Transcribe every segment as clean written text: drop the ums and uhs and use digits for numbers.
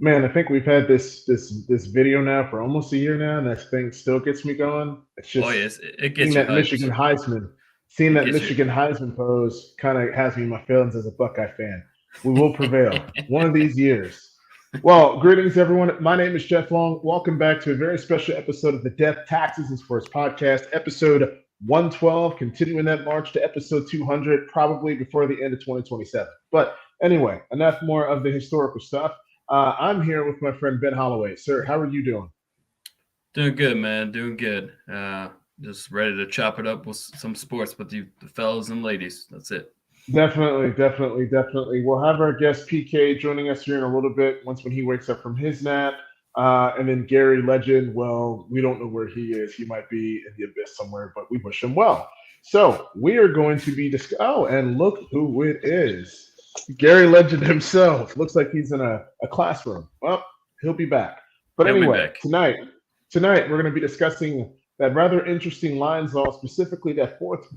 Man, I think we've had this video now for almost a year now, and that thing still gets me going. It's Oh just yes, it seeing gets you that Michigan hyped. Heisman, seeing It that gets you. Michigan Heisman pose kind of has me in my feelings as a Buckeye fan. We will prevail one of these years. Well, greetings everyone. My name is Jeff Long. Welcome back to a very special episode of the Death, Taxes, and Sports podcast, episode 112, continuing that march to episode 200, probably before the end of 2027. But anyway, enough more of the historical stuff. I'm here with my friend Ben Holloway. Sir, how are you doing? Doing good, man. Doing good. Just ready to chop it up with some sports with you, the fellas and ladies. That's it. Definitely, definitely, definitely. We'll have our guest PK joining us here in a little bit once when he wakes up from his nap. And then Gary Legend, well, we don't know where he is. He might be in the abyss somewhere, but we wish him well. So we are going to be oh, and look who it is. Gary Legend himself. Looks like he's in a classroom. Well, he'll be back. But He'll be anyway, back. tonight we're going to be discussing that rather interesting lines law, specifically that fourth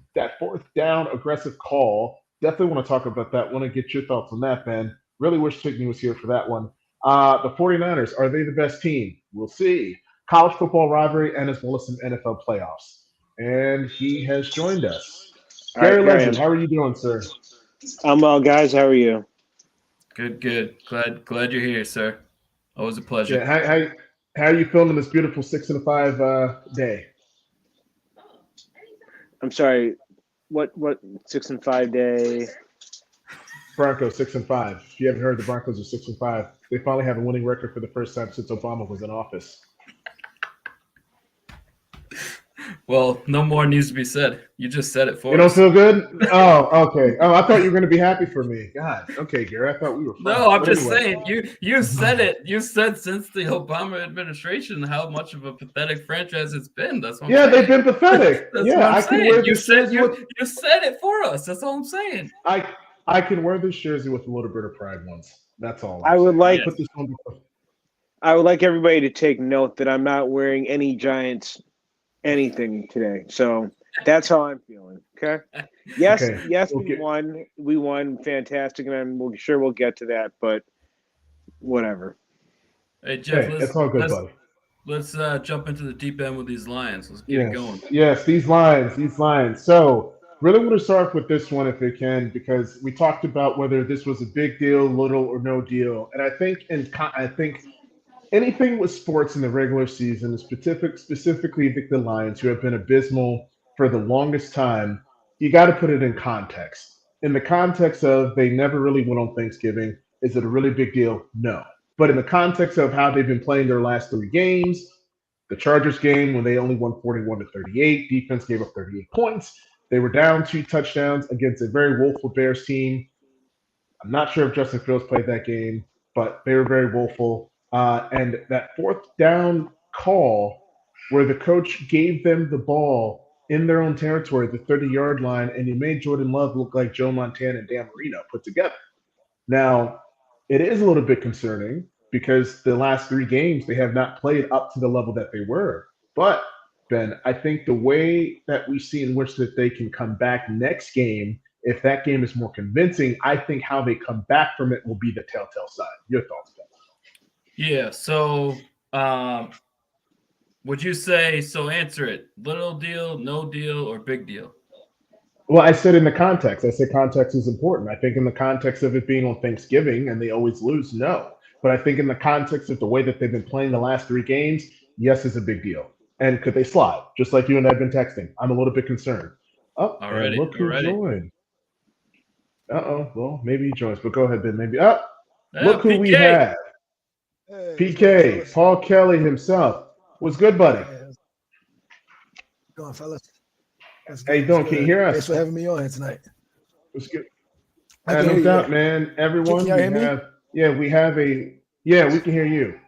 down aggressive call. Definitely want to talk about that. Want to get your thoughts on that, Ben. Really wish Tigney was here for that one. The 49ers, are they the best team? We'll see. College football rivalry and as well as some NFL playoffs. And he has joined us. All right, Gary here I Legend, am. how are you doing, sir? I'm well, guys. How are you? Good, good. Glad you're here, sir. Always a pleasure. Yeah, how are you feeling this beautiful 6-5 day? I'm sorry. What 6 and 5 day? Broncos 6-5. If you haven't heard, the Broncos are 6-5. They finally have a winning record for the first time since Obama was in office. Well, no more needs to be said. You just said it You for don't us. feel good? Oh, okay. Oh, I thought you were going to be happy for me. God. Okay, Gary. I thought we were No, friends. I'm But just anyway, saying. You said it. You said since the Obama administration how much of a pathetic franchise it's been. That's what I'm yeah, they've saying. been pathetic. That's what Yeah, I'm I can saying. wear this jersey with You said it for us. That's all I'm saying. I I can wear this jersey with a little bit of pride once. That's all I I'm would saying. I like Yes. put this on before. I would like everybody to take note that I'm not wearing any Giants anything today. So that's how I'm feeling. Okay. Yes, Okay, yes, we'll we get. won. We won. Fantastic, and sure we'll get to that. But whatever. Hey Jeff, Hey, let's it's all good, let's buddy. let's jump into the deep end with these lions. Let's get it going. Yes, yes, these lines, these lines. So, really want to start with this one if we can, because we talked about whether this was a big deal, little or no deal, and I think anything with sports in the regular season, specifically the Lions, who have been abysmal for the longest time, you got to put it in context. In the context of they never really went on Thanksgiving, is it a really big deal? No. But in the context of how they've been playing their last three games, the Chargers game when they only won 41-38, defense gave up 38 points. They were down two touchdowns against a very woeful Bears team. I'm not sure if Justin Fields played that game, but they were very woeful. And that fourth down call where the coach gave them the ball in their own territory, the 30-yard line, and you made Jordan Love look like Joe Montana and Dan Marino put together. Now, it is a little bit concerning because the last three games they have not played up to the level that they were. But Ben, I think the way that we see in which that they can come back next game, if that game is more convincing, I think how they come back from it will be the telltale sign. Your thoughts, Ben? Yeah. So, would you say so? Answer it. Little deal, no deal, or big deal? Well, I said in the context. I said context is important. I think in the context of it being on Thanksgiving and they always lose, no. But I think in the context of the way that they've been playing the last three games, yes, is a big deal. And could they slide? Just like you and I've been texting. I'm a little bit concerned. Oh, and Already, look who already. joined. Uh-oh. Well, maybe he joins, but go ahead, Ben. Maybe. Oh, Yeah, look who we PK. have. Hey, what's going on, PK, fellas? Paul Kelly himself. What's good, buddy? Hey, how's it going, fellas? That's How you good. That's doing? Can you good. hear Thanks us? for having me on here tonight. What's good? I can No hear you. doubt, Yeah. man. Everyone, Y'all we hear me? have. Yeah, we have a. Yeah, we can hear you.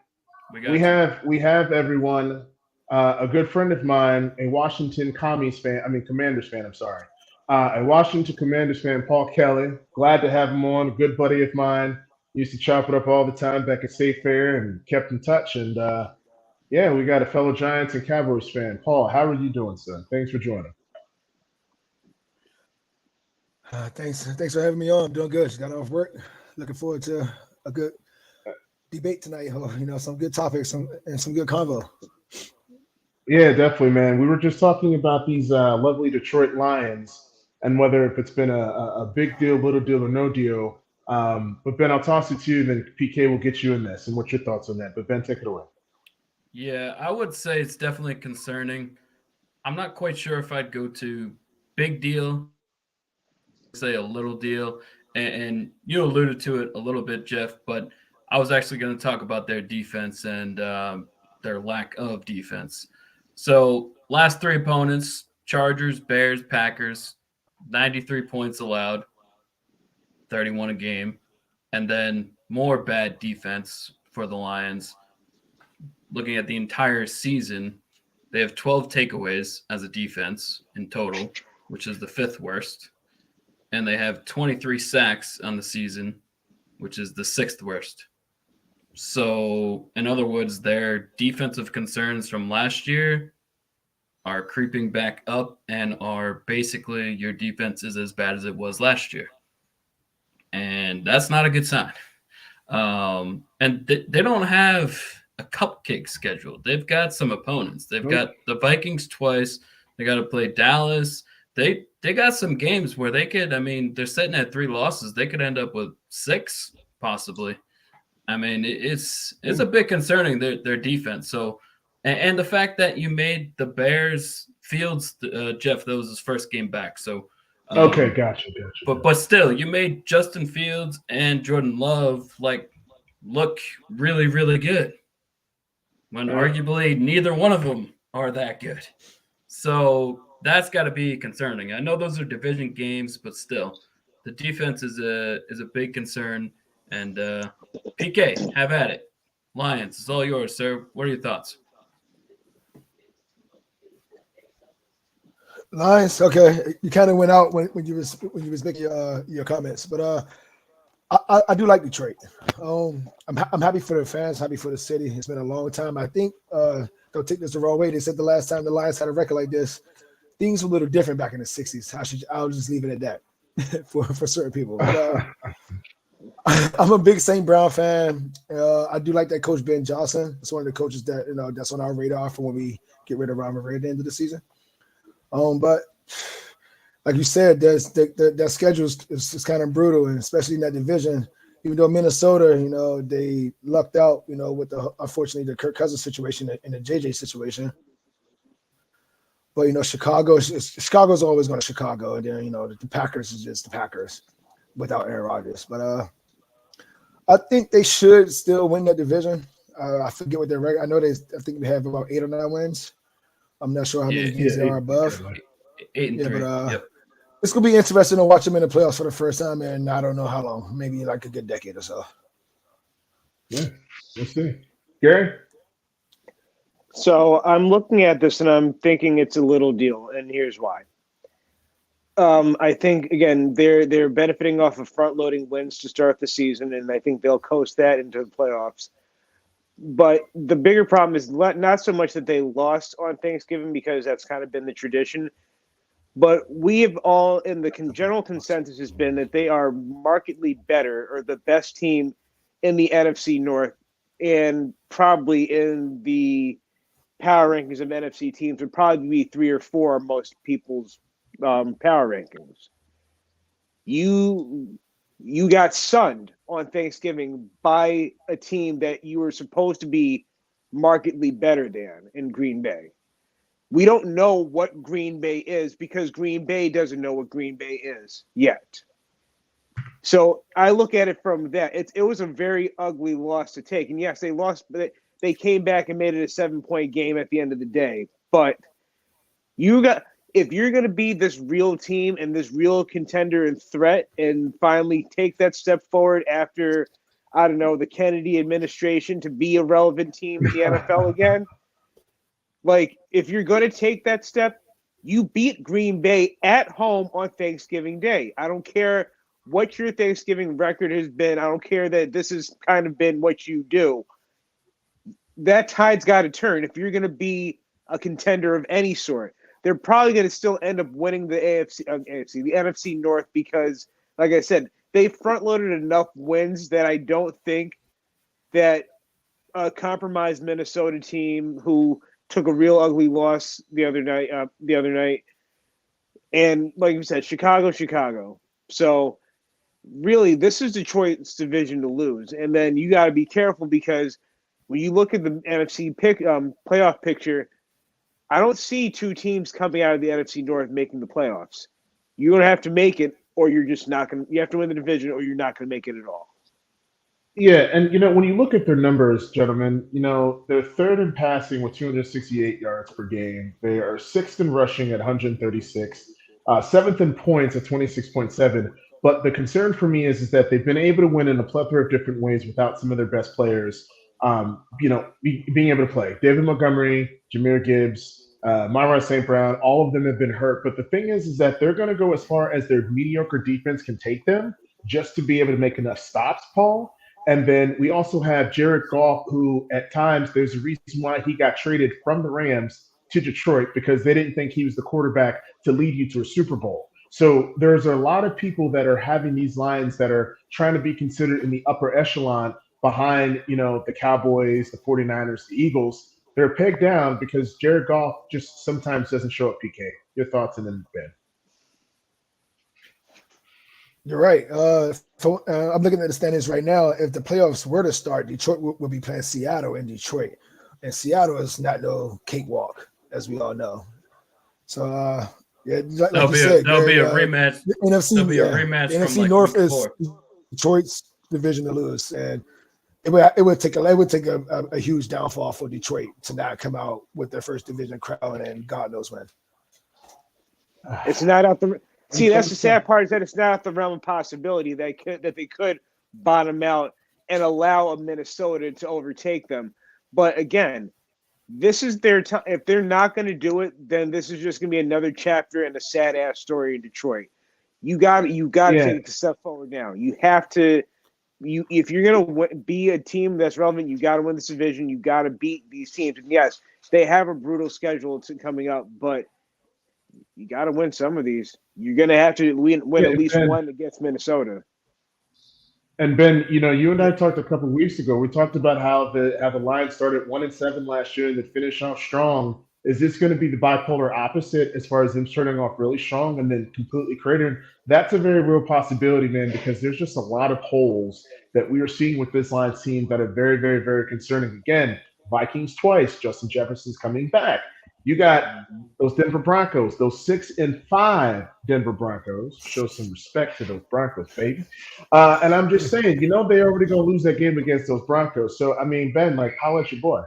We We got you. have we have everyone. A good friend of mine, a Washington Commies fan. I mean Commanders fan. I'm sorry. A Washington Commanders fan, Paul Kelly. Glad to have him on. A good buddy of mine. Used to chop it up all the time back at State Fair and kept in touch. And yeah, we got a fellow Giants and Cowboys fan. Paul, how are you doing, sir? Thanks for joining. Thanks for having me on. I'm doing good. Just got off work. Looking forward to a good debate tonight. Some good topics, and some good convo. Yeah, definitely, man. We were just talking about these lovely Detroit Lions and whether if it's been a big deal, little deal, or no deal. But Ben, I'll toss it to you, then PK will get you in this. And what's your thoughts on that? But Ben, take it away. Yeah, I would say it's definitely concerning. I'm not quite sure if I'd go to big deal, say a little deal, and you alluded to it a little bit, Jeff. But I was actually going to talk about their defense and their lack of defense. So last three opponents: Chargers, Bears, Packers. 93 points allowed, 31 a game, and then more bad defense for the Lions. Looking at the entire season, they have 12 takeaways as a defense in total, which is the fifth worst. And they have 23 sacks on the season, which is the sixth worst. So, in other words, their defensive concerns from last year are creeping back up and are basically your defense is as bad as it was last year. And that's not a good sign. And they don't have a cupcake schedule. They've got some opponents. They've got the Vikings twice. They got to play Dallas. They got some games where they could, they're sitting at 3 losses. They could end up with 6 possibly. It's a bit concerning, their defense. So, and the fact that you made the Bears Fields, Jeff, that was his first game back. So, Okay, gotcha. But still, you made Justin Fields and Jordan Love look really, really good when arguably neither one of them are that good. So that's got to be concerning. I know those are division games, but still, the defense is a big concern. And PK, have at it. Lions, it's all yours, sir. What are your thoughts? Lions. Okay, you kind of went out when you was making your comments, but I do like Detroit. I'm happy for the fans, happy for the city. It's been a long time. I think don't take this the wrong way. They said the last time the Lions had a record like this, things were a little different back in the '60s. I'll just leave it at that for certain people. But, I'm a big St. Brown fan. I do like that coach Ben Johnson. It's one of the coaches that that's on our radar for when we get rid of Rivalry at the end of the season. But like you said, that schedule is kind of brutal, and especially in that division. Even though Minnesota, they lucked out, with unfortunately the Kirk Cousins situation and the JJ situation. But Chicago's always going to Chicago, and then the Packers is just the Packers without Aaron Rodgers. But I think they should still win that division. I forget what their record. I think they have about 8 or 9 wins. I'm not sure how many games they are above. 8 and 3. But it's gonna be interesting to watch them in the playoffs for the first time, and I don't know how long. Maybe like a good decade or so. Yeah, let's see. Gary? So I'm looking at this and I'm thinking it's a little deal, and here's why. I think again they're benefiting off of front-loading wins to start the season, and I think they'll coast that into the playoffs. But the bigger problem is not so much that they lost on Thanksgiving, because that's kind of been the tradition. But we have all, in the general consensus has been that they are markedly better, or the best team in the NFC North, and probably in the power rankings of NFC teams would probably be 3 or 4 most people's power rankings. You got sunned on Thanksgiving by a team that you were supposed to be markedly better than in Green Bay. We don't know what Green Bay is because Green Bay doesn't know what Green Bay is yet. So I look at it from that. It was a very ugly loss to take. And yes, they lost, but they came back and made it a 7-point game at the end of the day. But if you're going to be this real team and this real contender and threat and finally take that step forward after, I don't know, the Kennedy administration to be a relevant team in the NFL again, like if you're going to take that step, you beat Green Bay at home on Thanksgiving Day. I don't care what your Thanksgiving record has been. I don't care that this has kind of been what you do. That tide's got to turn. If you're going to be a contender of any sort, they're probably going to still end up winning the the NFC North, because, like I said, they front-loaded enough wins that I don't think that a compromised Minnesota team who took a real ugly loss the other night. And like you said, Chicago. So really, this is Detroit's division to lose. And then you got to be careful because when you look at the NFC playoff picture, I don't see two teams coming out of the NFC North making the playoffs. You're going to have to make it, or you're just not going to – you have to win the division, or you're not going to make it at all. Yeah, and when you look at their numbers, gentlemen, they're third in passing with 268 yards per game. They are sixth in rushing at 136, seventh in points at 26.7. But the concern for me is that they've been able to win in a plethora of different ways without some of their best players, being able to play. David Montgomery, Jahmyr Gibbs, Myron St. Brown, all of them have been hurt. But the thing is that they're going to go as far as their mediocre defense can take them just to be able to make enough stops, Paul. And then we also have Jared Goff, who at times there's a reason why he got traded from the Rams to Detroit because they didn't think he was the quarterback to lead you to a Super Bowl. So there's a lot of people that are having these lines that are trying to be considered in the upper echelon behind, the Cowboys, the 49ers, the Eagles. They're pegged down because Jared Goff just sometimes doesn't show up, PK. Your thoughts and then Ben. You're right. I'm looking at the standings right now. If the playoffs were to start, Detroit will be playing Seattle in Detroit. And Seattle is not no cakewalk, as we all know. So, yeah, like There'll be a rematch. NFC, There'll be a rematch. The NFC from North week is 4. Detroit's division to lose, and it would take a huge downfall for Detroit to not come out with their first division crown, and God knows when. It's not out the. See, that's the sad part is that it's not out the realm of possibility that they could bottom out and allow a Minnesota to overtake them. But again, this is their time. If they're not going to do it, then this is just going to be another chapter in a sad ass story in Detroit. You got to take a step forward now. You have to. If you're going to be a team that's relevant, you got to win this division. You got to beat these teams. And yes, they have a brutal schedule coming up, but you got to win some of these. You're going to have to win at least one against Minnesota. And Ben, you and I talked a couple of weeks ago. We talked about how the Lions started 1-7 last year and they finished off strong. Is this going to be the bipolar opposite as far as them starting off really strong and then completely cratering? That's a very real possibility, man, because there's just a lot of holes that we are seeing with this Lions team that are very, very, very concerning. Again, Vikings twice. Justin Jefferson's coming back. You got those Denver Broncos, those 6-5 Denver Broncos. Show some respect to those Broncos, baby. And I'm just saying, they're already going to lose that game against those Broncos. So, I mean, Ben, holla at your boy.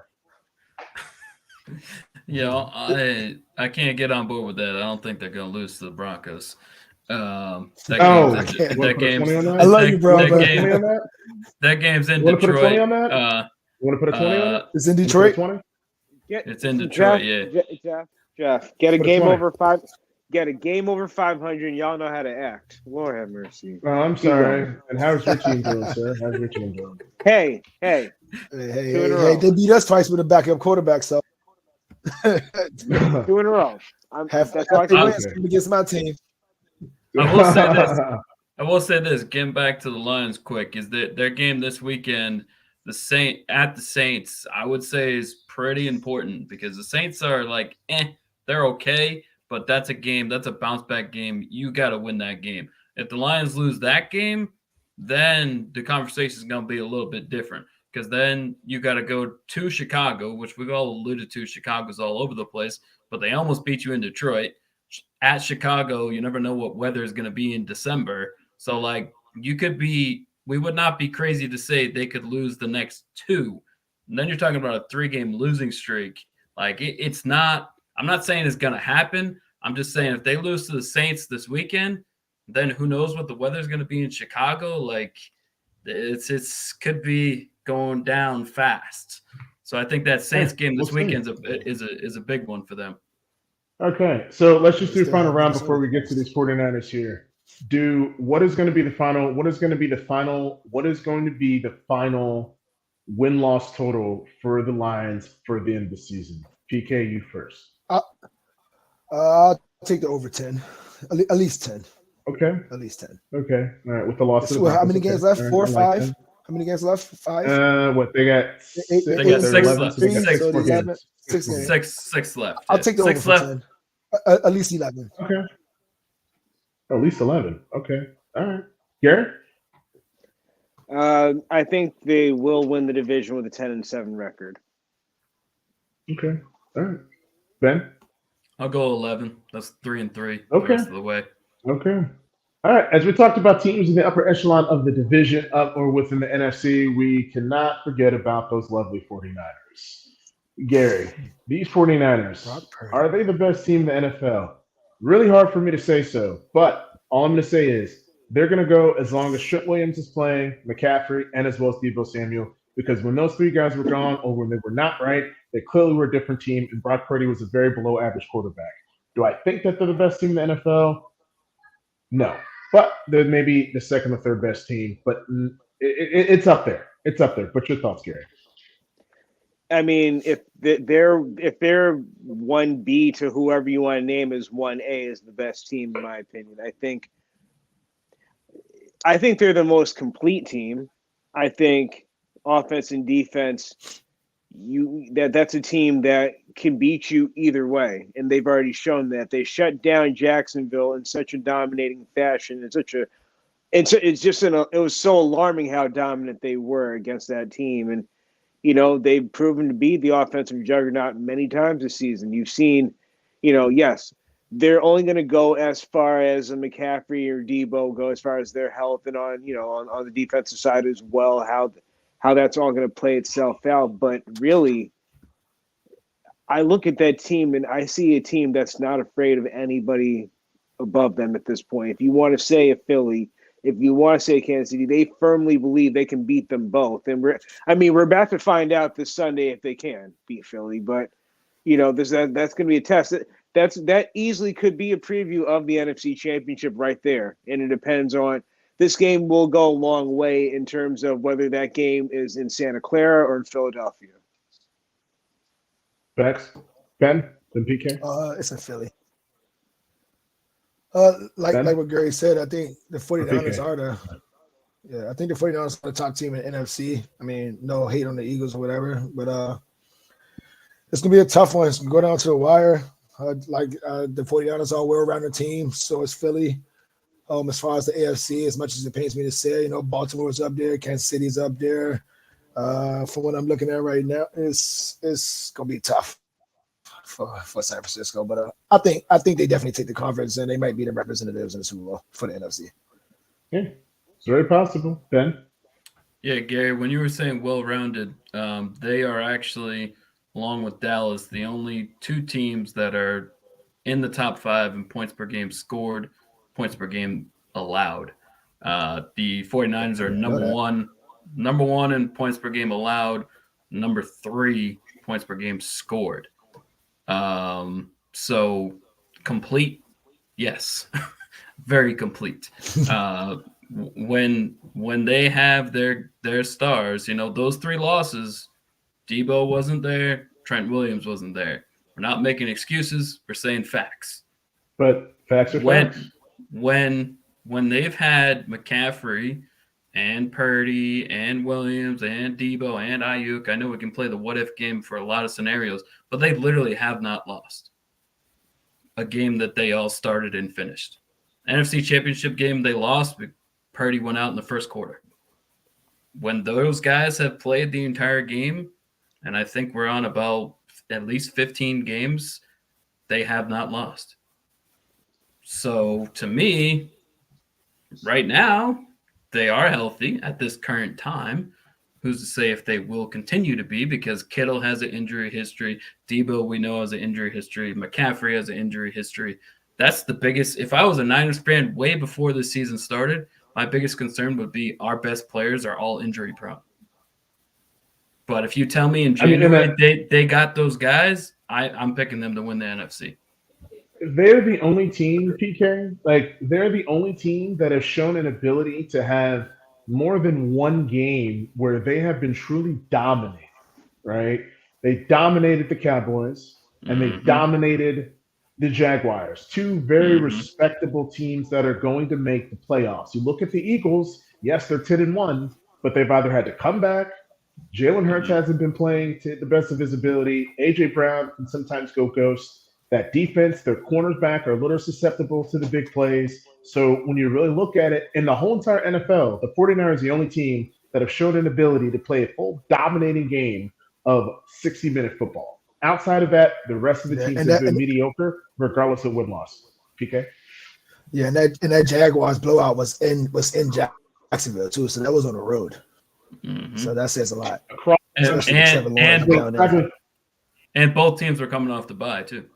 I can't get on board with that. I don't think they're going to lose to the Broncos. I love you, bro. That game's in Detroit. Put a 20 on that? You want to put a 20 on it? It's in Detroit. It's in Detroit. Jeff, get a game over 5. Get a game over 500. Y'all know how to act. Lord have mercy. Oh, I'm sorry. And how's your team doing, sir? How's your team doing? Hey. They beat us twice with a backup quarterback, so 2 in a row. That's why I'm against my team. I will say this. Getting back to the Lions quick is that their game this weekend, the Saints, I would say is pretty important because the Saints are they're okay, but that's a bounce back game. You got to win that game. If the Lions lose that game, then the conversation is going to be a little bit different because then you got to go to Chicago, which we've all alluded to. Chicago's all over the place, but they almost beat you in Detroit. At Chicago, you never know what weather is going to be in December. So, we would not be crazy to say they could lose the next 2. And then you're talking about a 3-game losing streak. It's not – I'm not saying it's going to happen. I'm just saying if they lose to the Saints this weekend, then who knows what the weather's going to be in Chicago. It's could be going down fast. So I think that Saints game this weekend is a big one for them. Okay, so let's just do a final round before we get to these 49ers here. What is going to be the final win-loss total for the Lions for the end of the season? PK, you first. I'll take the over 10, at least 10. Okay. At least 10. Okay. All right. With the loss of the how many games left? 4 or 5? How many games left? 5? What they got? Eight- They got they're six 11, left. so they got Six. 6 more 11. games. 6 games. Six left. I'll yeah. take the over Six for left. 10. At least 11. Okay. At least 11. Okay. All right. Garrett? I think they will win the division with a 10-7 record. Okay. All right. Ben? I'll go 11. That's 3-3 Okay. the rest of the way. Okay. All right. As we talked about teams in the upper echelon of the division up or within the NFC, we cannot forget about those lovely 49ers. Gary, these 49ers, Brock Purdy. are they the best team in the NFL? Really hard for me to say so, but all I'm going to say is they're going to go as long as Trent Williams is playing, McCaffrey, and as well as Deebo Samuel, because when those 3 guys were gone or when they were not right, they clearly were a different team, and Brock Purdy was a very below average quarterback. Do I think that they're the best team in the NFL? No. But they're maybe the second or third best team, but it's up there. It's up there. What's your thoughts, Gary? I mean, if they're 1B to whoever you want to name as 1A is the best team in my opinion. I think they're the most complete team. I think offense and defense, that's a team that can beat you either way, and they've already shown that. They shut down Jacksonville in such a dominating fashion. It was so alarming how dominant they were against that team, and they've proven to be the offensive juggernaut many times this season. You've seen, yes, they're only going to go as far as a McCaffrey or Debo go as far as their health, and on the defensive side as well, how that's all going to play itself out. But really, I look at that team and I see a team that's not afraid of anybody above them at this point. If you want to say a Philly, if you want to say Kansas City, they firmly believe they can beat them both. And we're about to find out this Sunday if they can beat Philly. But that's going to be a test. That easily could be a preview of the NFC Championship right there. And it depends on, this game will go a long way in terms of whether that game is in Santa Clara or in Philadelphia. Bex? Ben? Then PK? It's in Philly. Ben? Like what Gary said, I think the 49ers PK. I think the 49ers are the top team in NFC. I mean, no hate on the Eagles or whatever, but it's gonna be a tough one. It's gonna go down to the wire. The 49ers are a well-rounded team, so is Philly. As far as the AFC, as much as it pains me to say, Baltimore's up there, Kansas City's up there. From what I'm looking at right now, it's gonna be tough for San Francisco. But I think they definitely take the conference, and they might be the representatives in the Super Bowl for the NFC. Yeah, it's very possible. Ben? Yeah, Gary, when you were saying well-rounded, they are actually, along with Dallas, the only 2 teams that are in the top 5 in points per game scored, points per game allowed. The 49ers are number one in points per game allowed, number 3 points per game scored. So complete, yes, very complete. When they have their stars, those 3 losses, Debo wasn't there, Trent Williams wasn't there. We're not making excuses, we're saying facts. But facts are facts. When they've had McCaffrey and Purdy and Williams and Debo and Ayuk, I know we can play the what-if game for a lot of scenarios, but they literally have not lost a game that they all started and finished. NFC Championship game they lost, Purdy went out in the first quarter. When those guys have played the entire game, and I think we're on about at least 15 games, they have not lost. So to me, right now, they are healthy at this current time. Who's to say if they will continue to be? Because Kittle has an injury history. Debo, we know, has an injury history. McCaffrey has an injury history. That's the biggest. If I was a Niners fan way before the season started, my biggest concern would be our best players are all injury prone. But if you tell me in January they got those guys, I'm picking them to win the NFC. They're the only team, PK, they're the only team that has shown an ability to have more than one game where they have been truly dominated, right? They dominated the Cowboys and they dominated the Jaguars, 2 very respectable teams that are going to make the playoffs. You look at the Eagles, yes, they're 10-1, but they've either had to come back. Jalen Hurts hasn't been playing to the best of his ability. A.J. Brown can sometimes go ghost. That defense, their corners back are a little susceptible to the big plays. So when you really look at it, in the whole entire NFL, the 49ers are the only team that have shown an ability to play a full dominating game of 60-minute football. Outside of that, the rest of the teams have been mediocre, regardless of win-loss. PK? Yeah, and that Jaguars blowout was in Jacksonville too, so that was on the road. Mm-hmm. So that says a lot. And both teams were coming off the bye too.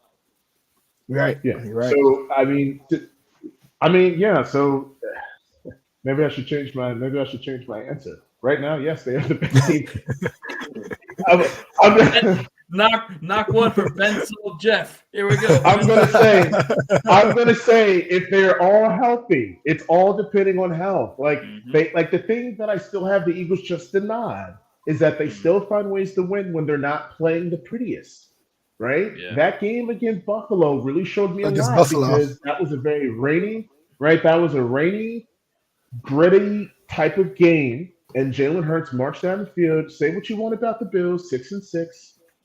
Right. Yeah. You're right. So yeah. So maybe I should change my answer. Right now, yes, they are the best team. Knock one for Ben Soul Jeff. Here we go. I'm gonna say if they're all healthy, it's all depending on health. Like the thing that I still have the Eagles just denied is that they still find ways to win when they're not playing the prettiest. Right? Yeah. That game against Buffalo really showed me a lot because that was a very rainy, gritty type of game. And Jalen Hurts marched down the field. Say what you want about the Bills, 6-6.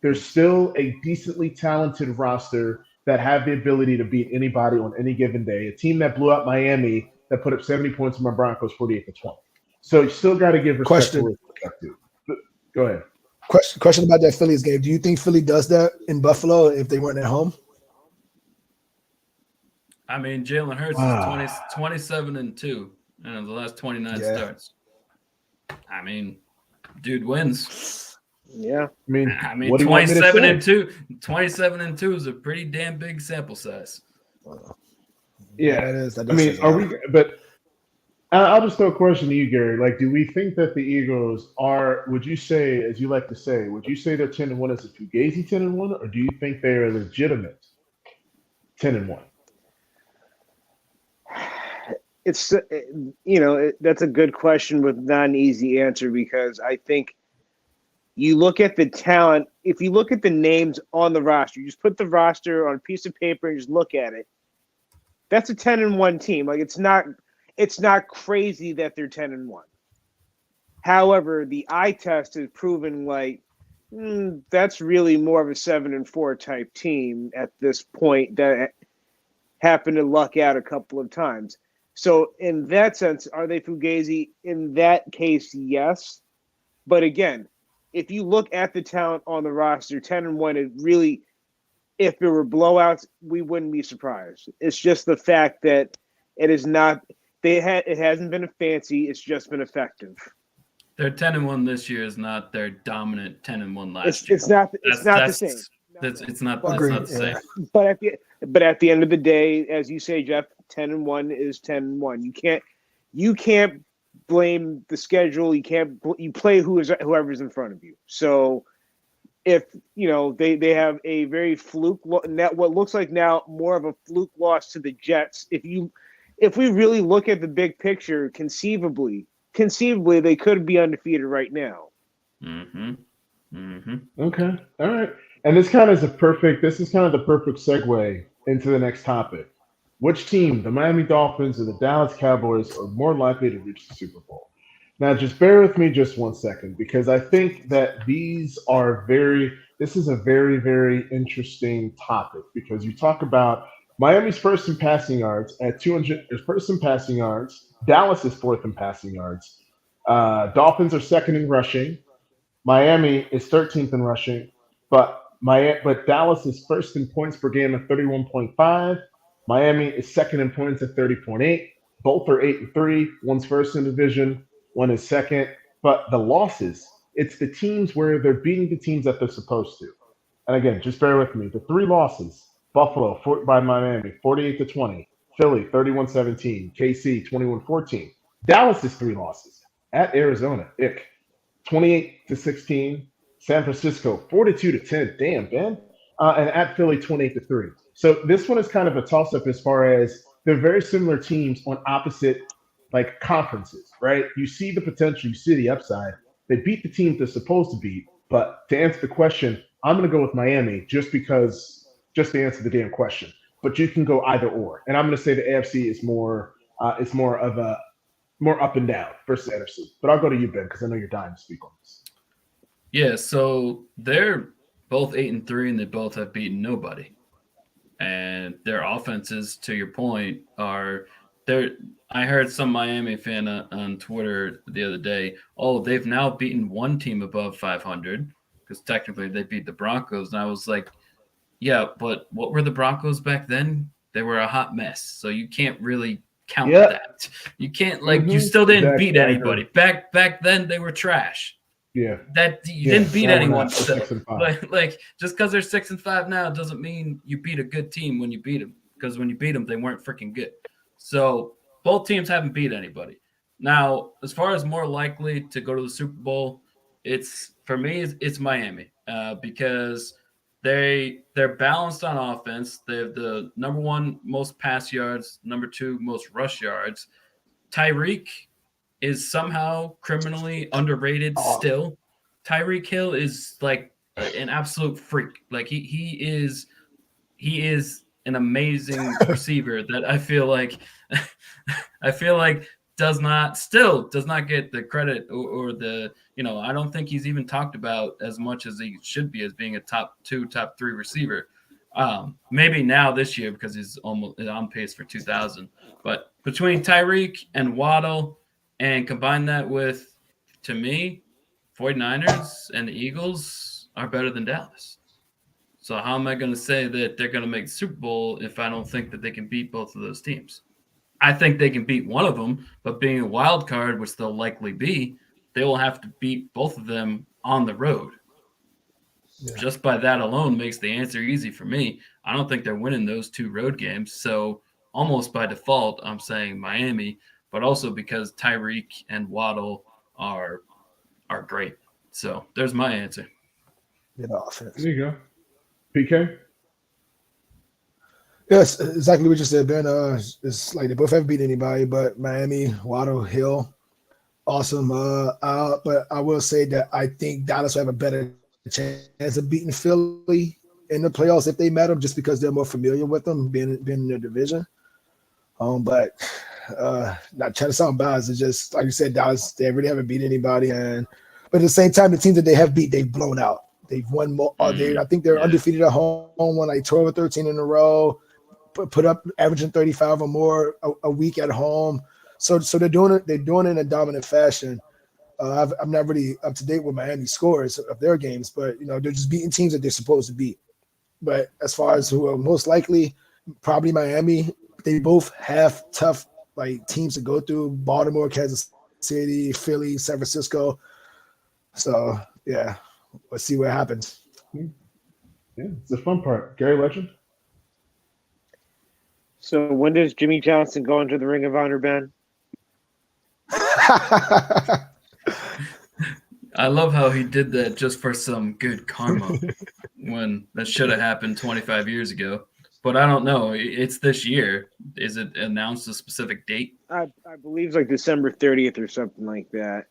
There's still a decently talented roster that have the ability to beat anybody on any given day. A team that blew out Miami that put up 70 points on my Broncos, 48-20. So you still got to give respect to respect to. Go ahead. Question about that Phillies game. Do you think Philly does that in Buffalo if they weren't at home? I mean, Jalen Hurts is 27-2 in the last 29 starts. I mean, dude wins. Yeah. I mean 27-2 is a pretty damn big sample size. Yeah, that is. But I'll just throw a question to you, Gary. Like, do we think that the Eagles are, would you say, as you like to say, would you say they're 10-1 as a fugazi 10-1, or do you think they are legitimate 10-1? It's, that's a good question with not an easy answer because I think you look at the talent. If you look at the names on the roster, you just put the roster on a piece of paper and just look at it. That's a 10-1 team. Like, it's not crazy that they're 10-1. However, the eye test has proven like that's really more of a 7-4 type team at this point that happened to luck out a couple of times. So in that sense, are they fugazi? In that case, yes. But again, if you look at the talent on the roster, 10-1, it really, if there were blowouts, we wouldn't be surprised. It's just the fact that it is not. It hasn't been a fancy. It's just been effective. Their 10-1 this year is not their dominant 10-1 last year. It's not the same. It's not the same. But at the end of the day, as you say, Jeff, 10-1 is 10-1. You can't blame the schedule. You play whoever's in front of you. So if they have a very fluke, what looks like now more of a fluke loss to the Jets. If we really look at the big picture, conceivably they could be undefeated right now. Mm-hmm. Mm-hmm. Okay. All right. And this is kind of the perfect segue into the next topic. Which team, the Miami Dolphins or the Dallas Cowboys, are more likely to reach the Super Bowl? Now, just bear with me just 1 second, because I think that this is a very, very interesting topic, because you talk about Miami's first in passing yards at 200, first in passing yards. Dallas is fourth in passing yards. Dolphins are second in rushing. Miami is 13th in rushing, but Dallas is first in points per game at 31.5. Miami is second in points at 30.8. Both are 8-3. One's first in division, one is second. But the losses, it's the teams where they're beating the teams that they're supposed to. And again, just bear with me. The three losses: Buffalo by Miami, 48-20. Philly, 31-17. KC, 21-14. Dallas's three losses: at Arizona, 28-16. San Francisco, 42-10. Damn, Ben. And at Philly, 28-3. So this one is kind of a toss-up as far as they're very similar teams on opposite conferences, right? You see the potential, you see the upside. They beat the teams they're supposed to beat. But to answer the question, I'm going to go with Miami just to answer the damn question. But you can go either or. And I'm going to say the AFC is more of more up and down versus the NFC. But I'll go to you, Ben, because I know you're dying to speak on this. Yeah, so they're both 8-3, and they both have beaten nobody. And their offenses, to your point, are there. I heard some Miami fan on Twitter the other day. Oh, they've now beaten one team above 500 because technically they beat the Broncos. And I was like, yeah, but what were the Broncos back then? They were a hot mess. So you can't really count that. You can't you still didn't beat anybody. Back then they were trash. Yeah. That you didn't beat anyone still. 6-5. Like just because they're 6-5 now doesn't mean you beat a good team when you beat them. Because when you beat them, they weren't freaking good. So both teams haven't beat anybody. Now, as far as more likely to go to the Super Bowl, it's Miami because they're balanced on offense. They have the number one most pass yards, number two most rush yards. Tyreek is somehow criminally underrated still. Tyreek Hill is like an absolute freak. Like he is an amazing receiver that I feel like does not get the credit or the, I don't think he's even talked about as much as he should be as being a top 2, top 3 receiver. Maybe now this year because he's almost on pace for 2,000. But between Tyreek and Waddle, and combine that with, to me, 49ers and the Eagles are better than Dallas. So how am I going to say that they're going to make the Super Bowl if I don't think that they can beat both of those teams? I think they can beat one of them, but being a wild card, which they'll likely be, they will have to beat both of them on the road. Yeah. Just by that alone makes the answer easy for me. I don't think they're winning those 2 road games. So almost by default, I'm saying Miami, but also because Tyreek and Waddle are great. So there's my answer. Good offense. There you go. PK? Yes, exactly what you said, Ben. It's like they both haven't beat anybody, but Miami, Waddle, Hill, awesome. But I will say that I think Dallas will have a better chance of beating Philly in the playoffs if they met them, just because they're more familiar with them, being in their division. But not trying to sound biased. It's just like you said, Dallas, they really haven't beat anybody, but at the same time, the teams that they have beat, they've blown out. They've won more. I think they're undefeated at home, won like 12 or 13 in a row, put up averaging 35 or more a week at home. So they're doing it. They're doing it in a dominant fashion. I'm not really up to date with Miami's scores of their games, but they're just beating teams that they're supposed to beat. But as far as who are most likely, probably Miami. They both have tough teams to go through: Baltimore, Kansas City, Philly, San Francisco. So yeah, let's see what happens. Yeah, it's the fun part. Gary Legend. So when does Jimmy Johnson go into the Ring of Honor, Ben? I love how he did that just for some good karma when that should have happened 25 years ago. But I don't know. It's this year. Is it announced a specific date? I believe it's like December 30th or something like that.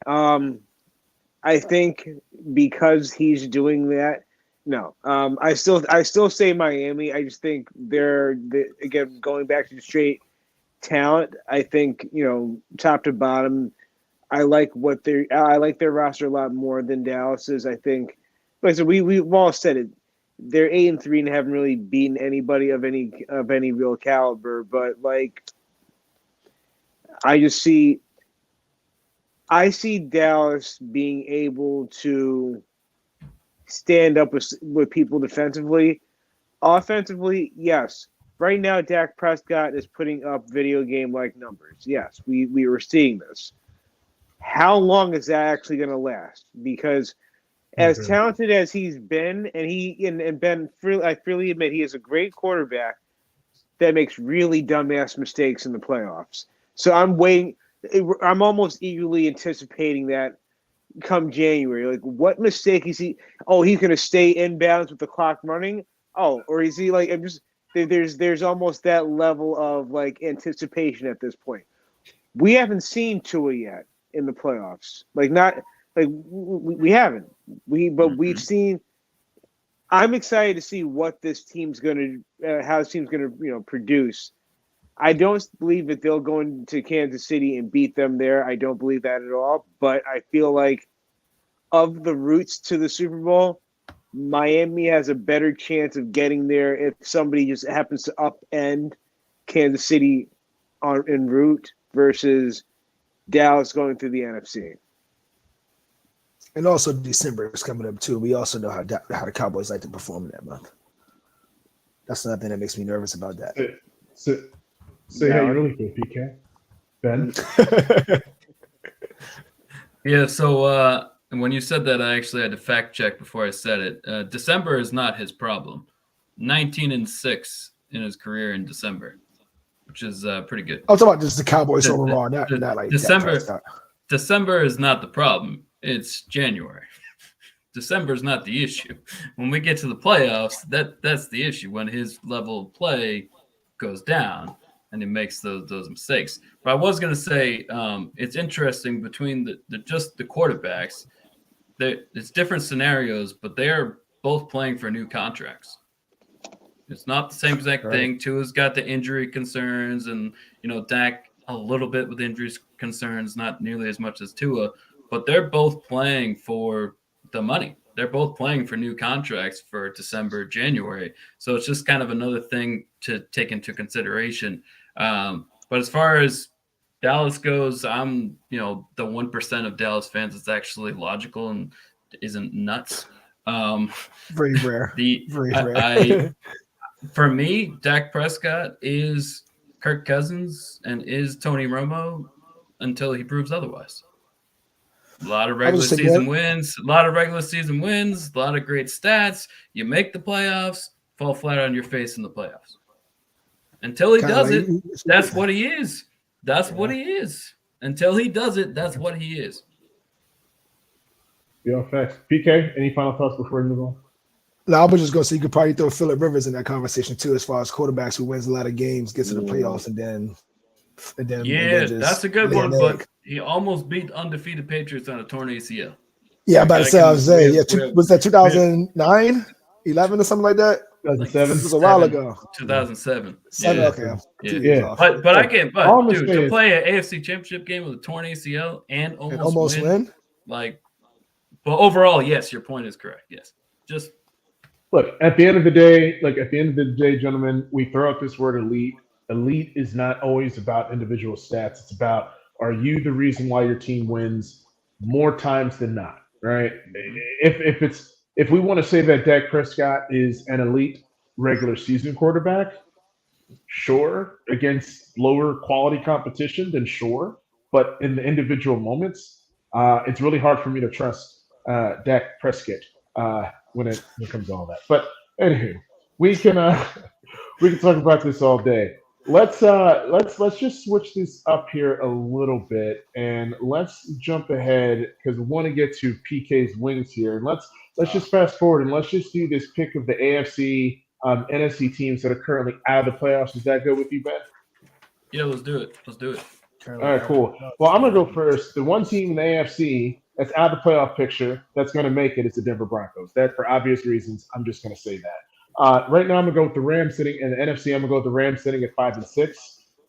I think because he's doing that. No. I still say Miami. I just think again, going back to the straight talent, I think, top to bottom, I like their roster a lot more than Dallas's. I think, like I said, we've all said it. They're 8-3 and haven't really beaten anybody of any real caliber. But I see Dallas being able to stand up with people defensively. Offensively, yes. Right now, Dak Prescott is putting up video game-like numbers. Yes, we were seeing this. How long is that actually going to last? Because as talented as he's been, and Ben, I freely admit he is a great quarterback that makes really dumbass mistakes in the playoffs. So I'm waiting. I'm almost eagerly anticipating that come January. Like, what mistake is he? Oh, he's going to stay in balance with the clock running. Oh, or is he I'm just there's almost that level of anticipation at this point. We haven't seen Tua yet in the playoffs. We haven't. We've seen. I'm excited to see what this team's going to, how this team's going to, produce. I don't believe that they'll go into Kansas City and beat them there. I don't believe that at all. But I feel like of the routes to the Super Bowl, Miami has a better chance of getting there if somebody just happens to upend Kansas City en route versus Dallas going through the NFC. And also December is coming up too. We also know how the Cowboys like to perform in that month. That's another thing that makes me nervous about that. Say how you really feel, PK. Ben? Yeah, so when you said that, I actually had to fact check before I said it. December is not his problem. 19-6 in his career in December, which is pretty good. I'm talking about just the Cowboys overall, not like December. December is not the problem. It's January. December is not the issue. When we get to the playoffs, that's the issue. When his level of play goes down and he makes those mistakes. But I was going to say it's interesting between the quarterbacks. It's different scenarios, but they are both playing for new contracts. It's not the same exact thing. Tua's got the injury concerns, and Dak a little bit with injury concerns, not nearly as much as Tua, but they're both playing for the money. They're both playing for new contracts for December, January. So it's just kind of another thing to take into consideration. But as far as Dallas goes, I'm, the 1% of Dallas fans that's actually logical and isn't nuts. Very rare. Very rare. For me, Dak Prescott is Kirk Cousins and is Tony Romo until he proves otherwise. A lot of regular season wins, a lot of great stats. You make the playoffs, fall flat on your face in the playoffs. Until he does it, that's what he is. That's what he is. Until he does it, that's what he is. Yeah, facts. PK, any final thoughts before we move on? No, I was just going to say you could probably throw Phillip Rivers in that conversation too, as far as quarterbacks who wins a lot of games, gets to the playoffs, and then that's a good one. But he almost beat undefeated Patriots on a torn ACL. Yeah, was that 2009, 11, or something like that? 2007. This was a while ago. 2007. Okay. Yeah. But to play an AFC Championship game with a torn ACL and almost win. But overall, yes, your point is correct. Yes, just. Look, at the end of the day, gentlemen, we throw out this word elite. Elite is not always about individual stats. It's about, are you the reason why your team wins more times than not, right? If we want to say that Dak Prescott is an elite regular season quarterback, sure. Against lower quality competition, then sure. But in the individual moments, it's really hard for me to trust Dak Prescott when it comes to all that. But anywho, we can talk about this all day. Let's just switch this up here a little bit, and let's jump ahead because we want to get to PK's wings here. And let's just fast forward and let's just do this pick of the AFC, NFC teams that are currently out of the playoffs. Does that go with you, Ben? Yeah, let's do it. All right, cool. Well, I'm gonna go first. The one team in the AFC that's out of the playoff picture that's going to make it is the Denver Broncos. That, for obvious reasons, I'm just going to say that. Right now, I'm going to go with the Rams sitting in the NFC. I'm going to go with the Rams sitting at 5-6.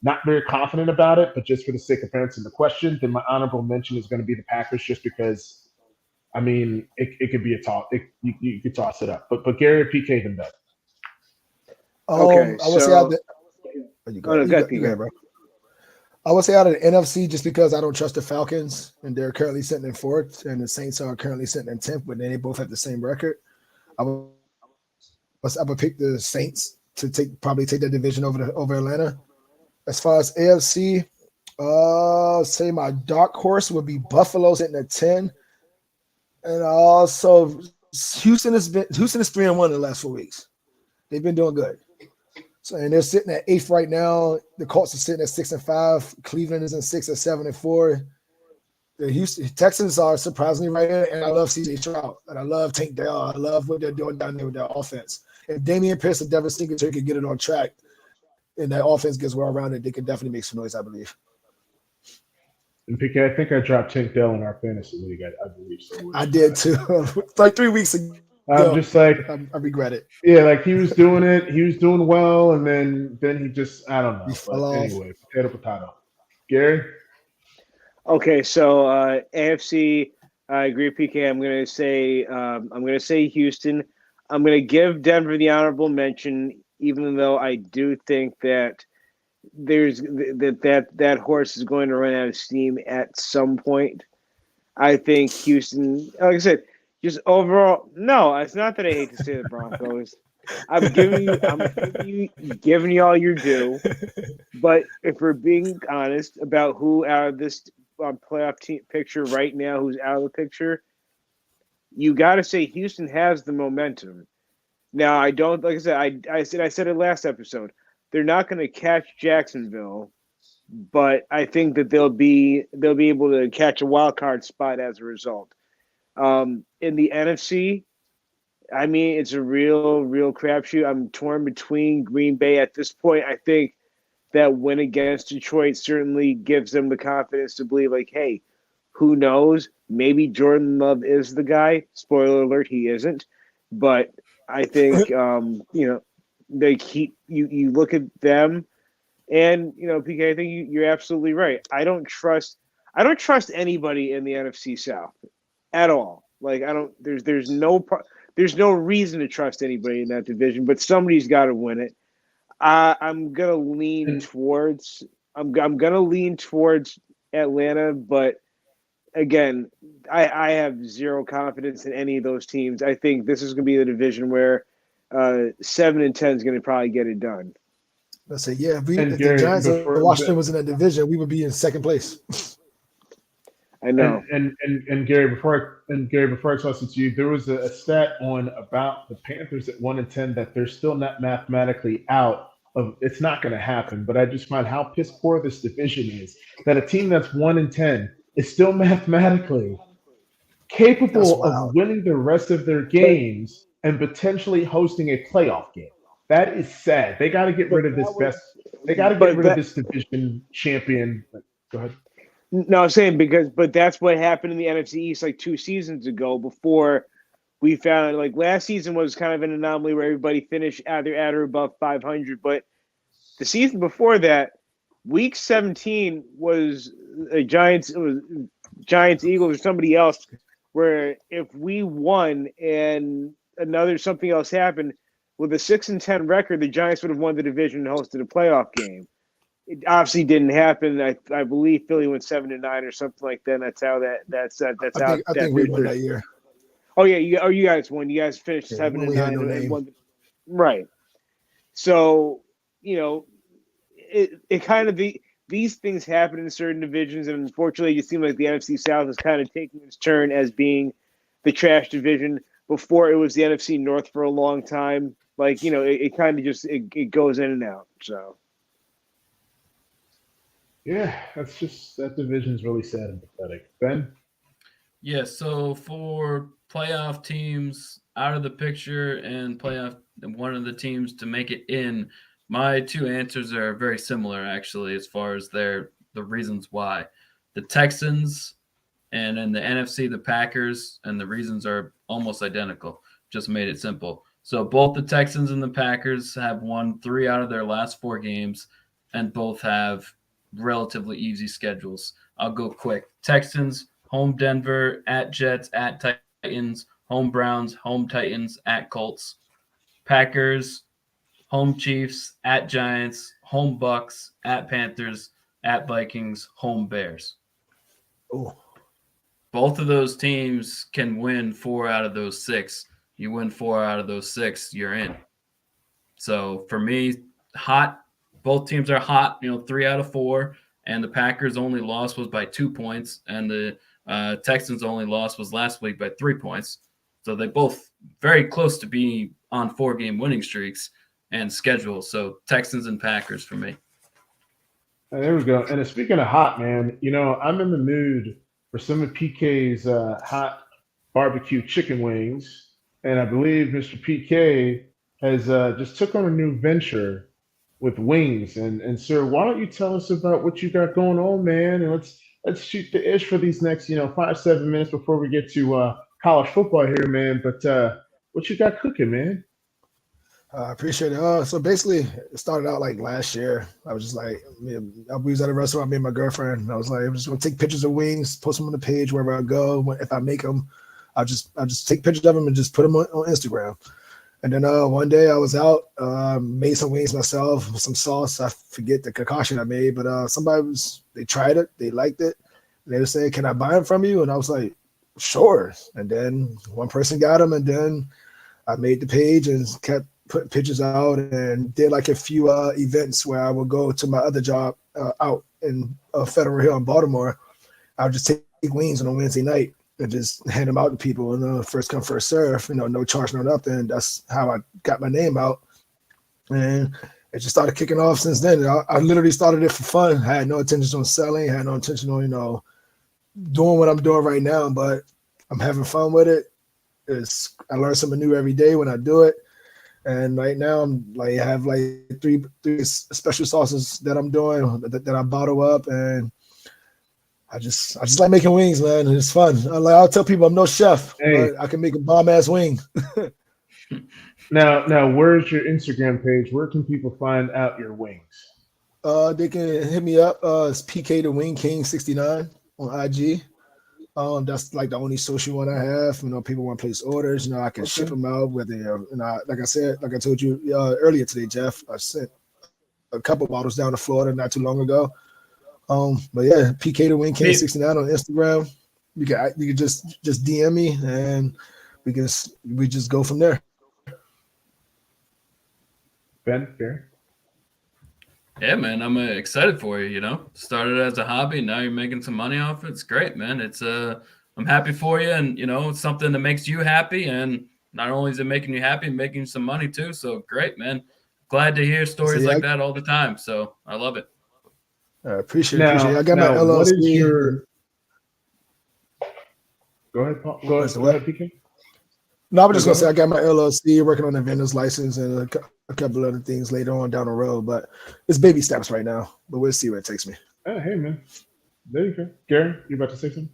Not very confident about it, but just for the sake of answering the question, then my honorable mention is going to be the Packers, just because, I mean, it could be a toss. You could toss it up. But Gary or PK, then better. Okay, I would say out bro. I would say out of the NFC, just because I don't trust the Falcons, and they're currently sitting in 4th, and the Saints are currently sitting in 10th, but they both have the same record. I would pick the Saints to probably take that division over Atlanta. As far as AFC, say my dark horse would be Buffalo sitting at 10, and also Houston is 3-1 in the last 4 weeks. They've been doing good. So, and they're sitting at 8th right now. The Colts are sitting at 6-5. Cleveland is in 6 at 7-4. The Houston Texans are surprisingly right here, and I love CJ Stroud, and I love Tank Dell. I love what they're doing down there with their offense. If Damian Pierce and Devin Singletary can get it on track, and that offense gets well around it, they can definitely make some noise, I believe. And PK, I think I dropped Tank Dell in our fantasy league. I believe so. I did too, like 3 weeks ago. I'm just like, I regret it. yeah, like he was doing it, he was doing well, and then he just, I don't He know. fell But off. anyway, potato. Gary? Okay, so AFC, I agree, PK. I'm gonna say Houston. I'm gonna give Denver the honorable mention, even though I do think that that horse is going to run out of steam at some point. I think Houston, like I said, just overall. No, it's not that I hate to say the Broncos. I'm giving you all your due. But if we're being honest about who out of this playoff team picture right now, who's out of the picture, you got to say Houston has the momentum. Now, I don't, like I said, I said it last episode. They're not going to catch Jacksonville, but I think that they'll be able to catch a wild card spot as a result. In the NFC, I mean, it's a real crapshoot. I'm torn between Green Bay at this point. I think that win against Detroit certainly gives them the confidence to believe, like, hey, who knows? Maybe Jordan Love is the guy. Spoiler alert, he isn't. But I think, they keep you look at them, and PK, I think you're absolutely right. I don't trust anybody in the NFC South at all. Like I don't. There's no reason to trust anybody in that division, but somebody's got to win it. I'm gonna lean towards Atlanta, but again, I have zero confidence in any of those teams. I think this is gonna be the division where 7-10 is gonna probably get it done. Let's say, yeah, if Gary, the Giants and before Washington was in that division, we would be in second place. I know. And Gary, before I toss it to you, there was a stat on about the Panthers at 1-10 that they're still not mathematically out of. It's not going to happen. But I just find how piss poor this division is that a team that's 1-10 is still mathematically capable of winning the rest of their games and potentially hosting a playoff game. That is sad. They got to get rid of this best. They got to get rid of this division champion. Go ahead. No, I'm saying but that's what happened in the NFC East like 2 seasons ago. Before we found like last season was kind of an anomaly where everybody finished either at or above 500. But the season before that, Week 17 was a Giants. It was Giants, Eagles, or somebody else. Where if we won and something else happened with a 6-10 record, the Giants would have won the division and hosted a playoff game. It obviously didn't happen. I believe Philly went 7-9 or something like that. That's how I think we won that year. Oh yeah, you guys won. You guys finished 7-9 and won. Right. So it kind of these things happen in certain divisions, and unfortunately, it seems like the NFC South is kind of taking its turn as being the trash division. Before it was the NFC North for a long time. Like it kind of just it goes in and out. So. Yeah, that division is really sad and pathetic. Ben? Yeah, so for playoff teams out of the picture and playoff one of the teams to make it in, my 2 answers are very similar actually as far as the reasons why. The Texans and in the NFC, the Packers, and the reasons are almost identical. Just made it simple. So both the Texans and the Packers have won 3 out of their last 4 games, and both have relatively easy schedules. I'll go quick. Texans, home Denver, at Jets, at Titans, home Browns, home Titans, at Colts. Packers, home Chiefs, at Giants, home Bucks, at Panthers, at Vikings, home Bears. Oh. Both of those teams can win 4 out of those 6. You win 4 out of those 6, you're in. So for me, hot. Both teams are hot, 3 out of 4, and the Packers' only loss was by 2 points, and the Texans' only loss was last week by 3 points. So they both very close to being on 4-game winning streaks and schedule. So Texans and Packers for me. There we go. And speaking of hot, man, I'm in the mood for some of PK's hot barbecue chicken wings, and I believe Mr. PK has just took on a new venture with wings. And sir, why don't you tell us about what you got going on, man? And let's shoot the ish for these next 5-7 minutes before we get to college football here, man. But What you got cooking, man? I appreciate it. So basically, it started out like last year. I was just like, we was at a restaurant, me and my girlfriend. And I was like, I'm just gonna take pictures of wings, post them on the page wherever I go. If I make them, I'll just take pictures of them and just put them on Instagram. And then one day I was out, made some wings myself with some sauce. I forget the concoction I made, but they tried it, they liked it. And they were saying, "Can I buy them from you?" And I was like, "Sure." And then one person got them, and then I made the page and kept putting pictures out and did like a few events where I would go to my other job out in Federal Hill in Baltimore. I would just take wings on a Wednesday night and just hand them out to people, and first come, first serve, no charge, no nothing. That's how I got my name out. And it just started kicking off since then. I literally started it for fun. I had no intentions on selling, had no intention on, doing what I'm doing right now, but I'm having fun with it. I learn something new every day when I do it. And right now I have like three special sauces that I'm doing that I bottle up, and I just like making wings, man. And it's fun. I'll tell people I'm no chef, but I can make a bomb ass wing. Now, where's your Instagram page? Where can people find out your wings? They can hit me up. It's PK the Wing King 69 on IG. That's like the only social one I have. People want to place orders. I can ship them out. Whether like I told you earlier today, Jeff, I sent a couple bottles down to Florida not too long ago. But yeah, PK the Wing King 69 on Instagram. You can just DM me, and we just go from there. Ben, fair. Yeah, man, I'm excited for you. Started as a hobby, now you're making some money off it. It's great, man. It's I'm happy for you, and it's something that makes you happy, and not only is it making you happy, making some money too. So great, man. Glad to hear stories like that all the time. So I love it. I appreciate it. I got my LLC. What is your? Go ahead, Paul. Go ahead, PK. No, I'm just gonna say I got my LLC, working on the vendor's license and a couple other things later on down the road. But it's baby steps right now. But we'll see where it takes me. Hey, man. There you go. Gary, you about to say something?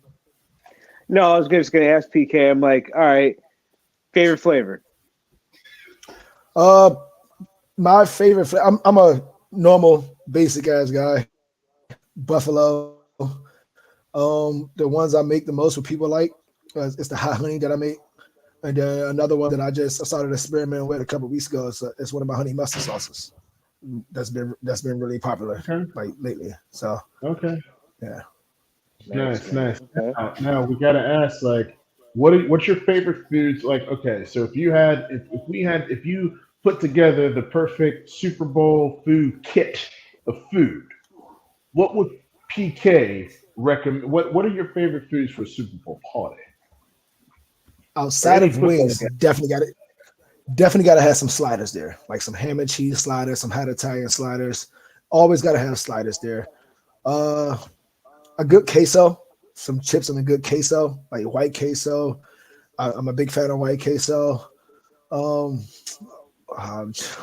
No, I was just gonna ask PK. I'm like, all right, favorite flavor. My favorite. I'm a normal, basic ass guy. Buffalo. The ones I make the most, what people like, it's the hot honey that I make, and then another one that I started experimenting with a couple of weeks ago. It's one of my honey mustard sauces. That's been really popular like lately. So yeah. Nice. Okay. Now we gotta ask, like, what's your favorite foods? Like, okay, so if you put together the perfect Super Bowl food kit of food, what would PK recommend? What are your favorite foods for Super Bowl party? Outside of wings, definitely got to have some sliders there, like some ham and cheese sliders, some hot Italian sliders. Always got to have sliders there. A good queso, some chips and a good queso, like white queso. I'm a big fan of white queso.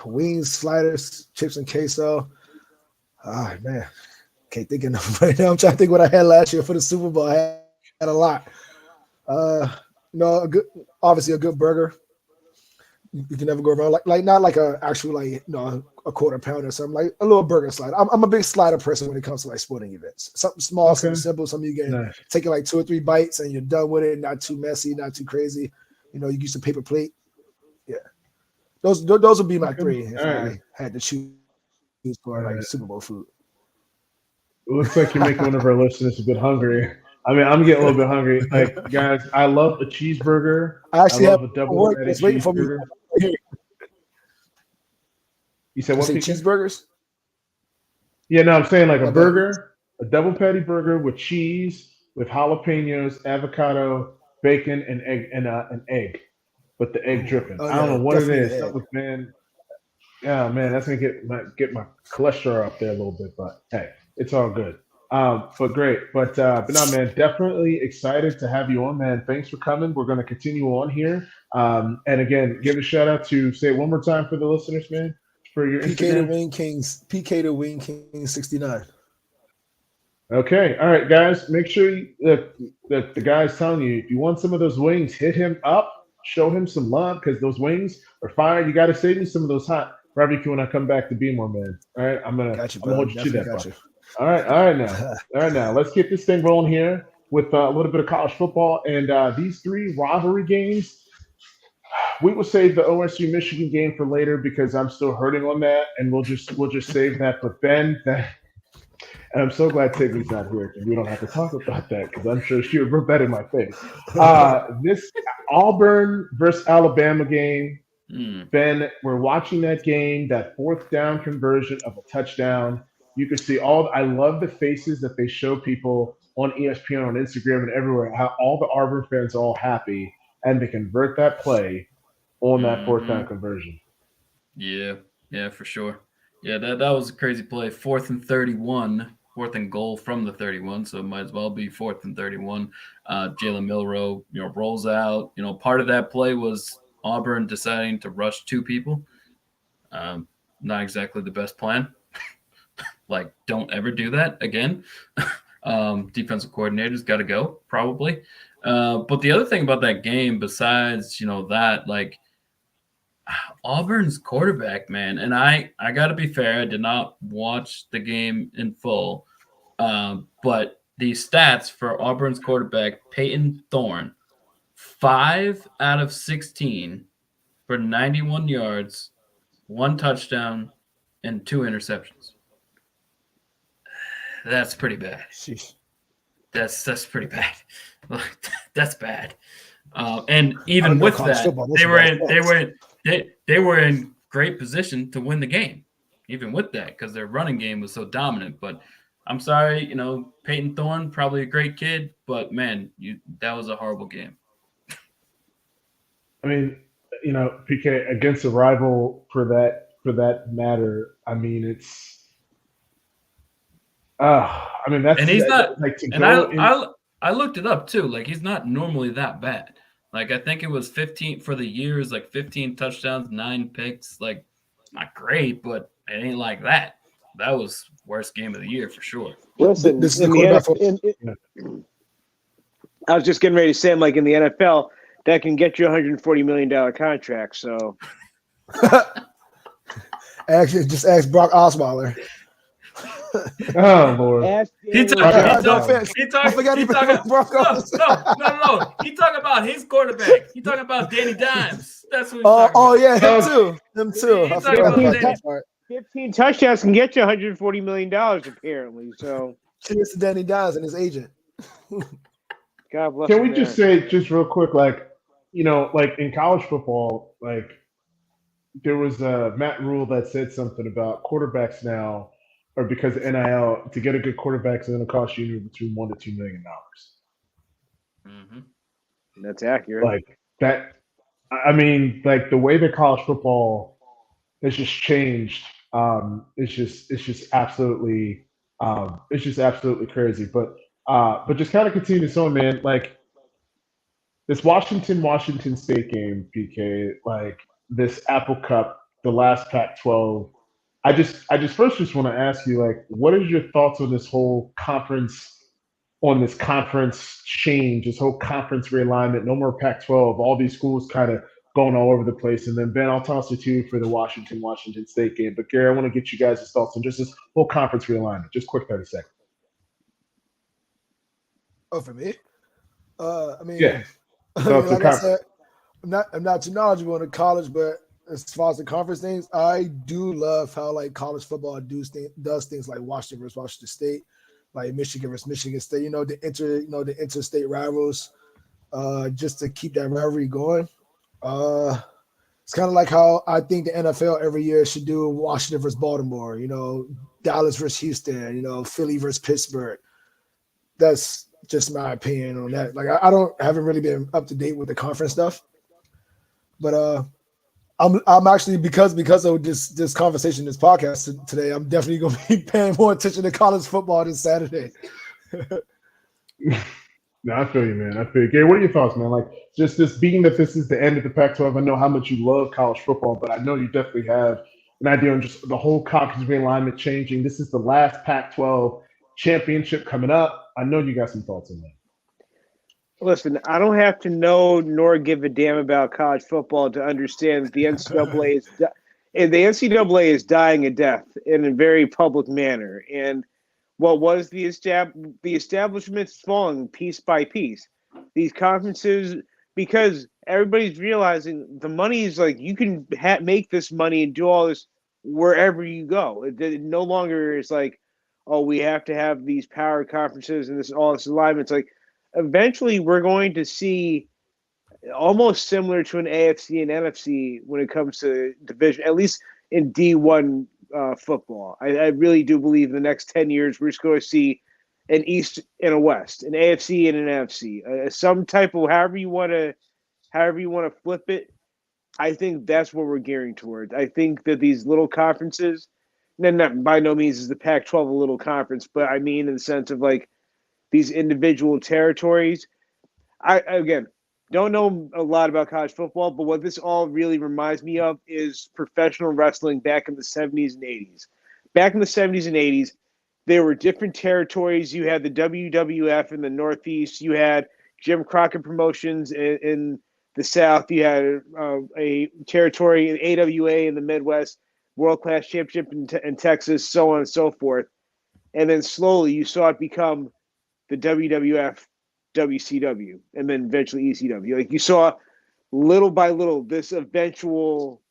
Wings, sliders, chips and queso. Oh man, can't think enough right now. I'm trying to think what I had last year for the Super Bowl. I had a lot. Obviously a good burger. You can never go wrong. Like not like a actual a quarter pound or something, like a little burger slider. I'm a big slider person when it comes to like sporting events. Something small, something simple, something you can take it like 2 or 3 bites and you're done with it. Not too messy, not too crazy. You use a paper plate. Yeah, those would be my 3 if I had to choose for like Super Bowl food. It looks like you're making one of our listeners a bit hungry. I mean, I'm getting a little bit hungry. Like, guys, I love a cheeseburger. I actually love have a double patty cheeseburger. You said what? Cheeseburgers? Yeah, no, I'm saying like a burger, a double patty burger with cheese, with jalapenos, avocado, bacon, and egg, and an egg, but the egg dripping. I don't know what it is. Something, man. Yeah, man, that's gonna get my cholesterol up there a little bit, but hey, it's all good. But great. But no, man, definitely excited to have you on, man. Thanks for coming. We're gonna continue on here. And again, give a shout out to, say it one more time for the listeners, man. For your PK the Wing King 69. Okay, all right, guys. Make sure that the guy's telling you, if you want some of those wings, hit him up. show him some love because those wings are fire. You got to save me some of those hot barbecue when I come back to Be More, man. All right, I'm gonna hold you to that. Got you. All right now. Let's get this thing rolling here with a little bit of college football and these 3 rivalry games. We will save the OSU Michigan game for later because I'm still hurting on that, and we'll just save that. But Ben, and I'm so glad Tiffany's not here because we don't have to talk about that because I'm sure she would rip that in my face. This Auburn versus Alabama game, Ben, we're watching that game, that 4th down conversion of a touchdown. You can see I love the faces that they show people on ESPN, on Instagram, and everywhere, how all the Auburn fans are all happy, and they convert that play on that 4th down conversion. Yeah, for sure. Yeah, that was a crazy play. 4th and 31, 4th and goal from the 31, so it might as well be 4th and 31. Jalen Milroe, rolls out. Part of that play was Auburn deciding to rush 2 people. Not exactly the best plan. Like, don't ever do that again. Defensive coordinators got to go, probably. But the other thing about that game, besides, that, like, Auburn's quarterback, man, and I got to be fair, I did not watch the game in full, but the stats for Auburn's quarterback, Peyton Thorne, 5 out of 16 for 91 yards, 1 touchdown, and 2 interceptions. That's pretty bad. Sheesh. That's pretty bad. That's bad. And even with that, they were in great position to win the game. Even with that, because their running game was so dominant. But I'm sorry, Peyton Thorne, probably a great kid, but man, that was a horrible game. I mean, PK against a rival for that matter. I mean, it's. That's and he's not like to and go I looked it up too. Like, he's not normally that bad. Like, I think it was 15 for the years, like 15 touchdowns, 9 picks. Like, not great, but it ain't like that. That was worst game of the year for sure. Listen, This is the quarterback I was just getting ready to say, like, in the NFL, that can get you a $140 million contract. So, actually, just ask Brock Osweiler. Oh Lord! He talking about his quarterback. He talking about Danny Dimes. That's what. Him too. I forgot about that part. 15 touchdowns can get you $140 million apparently. So, cheers to Danny Dimes and his agent. God bless. Can we just say, just real quick, like, like in college football, like there was a Matt Rule that said something about quarterbacks now. Or because NIL, to get a good quarterback is going to cost you between $1 to $2 million. That's accurate. Like that, I mean, like the way that college football has just changed. It's just absolutely crazy. But just kind of continue this on, man. Like this Washington State game, PK, like this Apple Cup, the last Pac-12. I just first want to ask you, like, what is your thoughts on this whole conference change, this whole conference realignment, no more Pac-12, all these schools kind of going all over the place. And then Ben, I'll toss it to you for the Washington State game. But Gary, I want to get you guys' thoughts on just this whole conference realignment. Just quick 30 seconds. Oh, for me? I mean, yeah. Like I said, I'm not too knowledgeable in college, but as far as the conference things, I do love how like college football does things like Washington versus Washington State, like Michigan versus Michigan State. The interstate rivals, just to keep that rivalry going. It's kind of like how I think the NFL every year should do Washington versus Baltimore. Dallas versus Houston. Philly versus Pittsburgh. That's just my opinion on that. Like I haven't really been up to date with the conference stuff, but I'm actually because of this conversation, this podcast today, I'm definitely going to be paying more attention to college football this Saturday. No, I feel you, man. I feel you. Gary, what are your thoughts, man? Like, just this being that this is the end of the Pac-12, I know how much you love college football, but I know you definitely have an idea on just the whole conference realignment changing. This is the last Pac-12 championship coming up. I know you got some thoughts on that. Listen, I don't have to know nor give a damn about college football to understand that the NCAA is dying a death in a very public manner. And what was the establishment's falling piece by piece. These conferences, because everybody's realizing the money is like you can make this money and do all this wherever you go. It no longer is like, oh, we have to have these power conferences and all this alignment. It's like eventually we're going to see almost similar to an AFC and NFC when it comes to division, at least in D1 football. I really do believe in the next 10 years we're just going to see an East and a West, an AFC and an NFC, some type of however you want to flip it. I think that's what we're gearing towards. I think that these little conferences, and not by no means is the Pac-12 a little conference, but I mean in the sense of like these individual territories. I again don't know a lot about college football, but what this all really reminds me of is professional wrestling back in the 70s and 80s. Back in the 70s and 80s, there were different territories. You had the WWF in the Northeast. You had Jim Crockett Promotions in the South. You had a territory in AWA in the Midwest, World Class Championship in Texas, so on and so forth. And then slowly you saw it become the WWF, WCW, and then eventually ECW. Like you saw little by little this eventual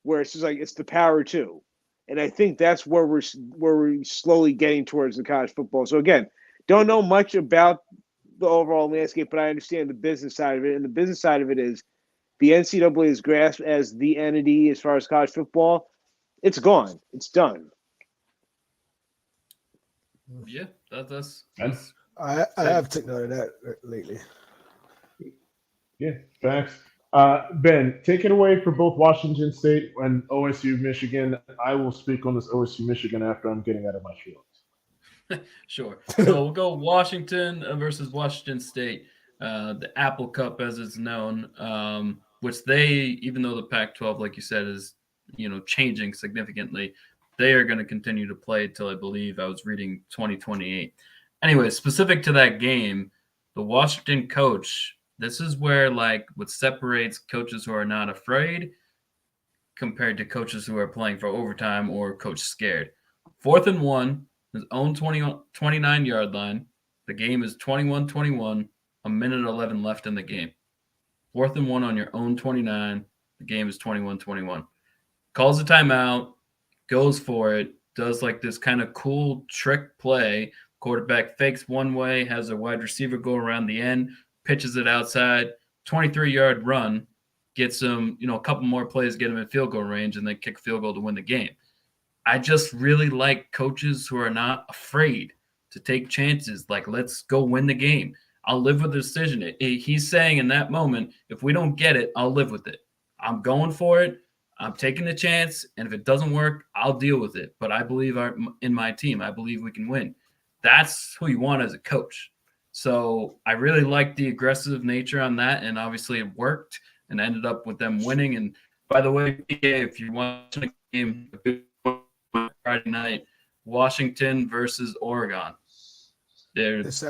where it's just like it's the power too. And I think that's where we're slowly getting towards the college football. So again, don't know much about the overall landscape, but I understand the business side of it. And the business side of it is the NCAA is grasped as the entity as far as college football. It's gone. It's done. Yeah, that's I have taken note of that lately. Yeah, facts. Ben, take it away for both Washington State and OSU Michigan. I will speak on this OSU Michigan after I'm getting out of my feelings. Sure. So we'll go Washington versus Washington State, the Apple Cup as it's known, which they, even though the Pac-12, like you said, is changing significantly, they are going to continue to play till I believe I was reading 2028. Anyway, specific to that game, the Washington coach, this is where like what separates coaches who are not afraid compared to coaches who are playing for overtime or coach scared. 4th and 1, his own 29-yard line. The game is 21-21, a minute 11 left in the game. 4th and 1 on your own 29. The game is 21-21. Calls a timeout, goes for it, does like this kind of cool trick play. Quarterback fakes one way, has a wide receiver go around the end, pitches it outside, 23-yard run, gets him, a couple more plays, get him in field goal range, and then kick a field goal to win the game. I just really like coaches who are not afraid to take chances. Like, let's go win the game. I'll live with the decision. He's saying in that moment, if we don't get it, I'll live with it. I'm going for it. I'm taking the chance. And if it doesn't work, I'll deal with it. But I believe in my team. I believe we can win. That's who you want as a coach. So I really like the aggressive nature on that. And obviously it worked and ended up with them winning. And by the way, if you're watching a game Friday night, Washington versus Oregon. This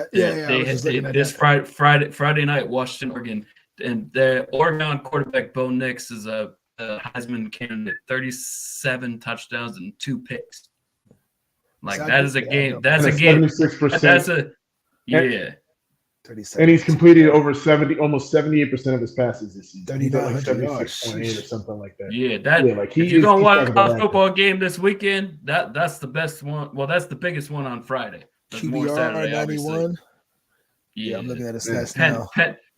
Friday night, Washington, Oregon. And the Oregon quarterback, Bo Nix, is a Heisman candidate, 37 touchdowns and 2 picks. Like that is a game. That's a game. 76%. That's a yeah. 37. And he's completed over 70, almost 78% of his passes this season. 3,900 yards, 76.8 or something like that. Yeah, like if you're gonna watch a football game this weekend, that's the best one. Well, that's the biggest one on Friday. There's more Saturday, 91. obviously. Yeah, I'm looking at his stats now.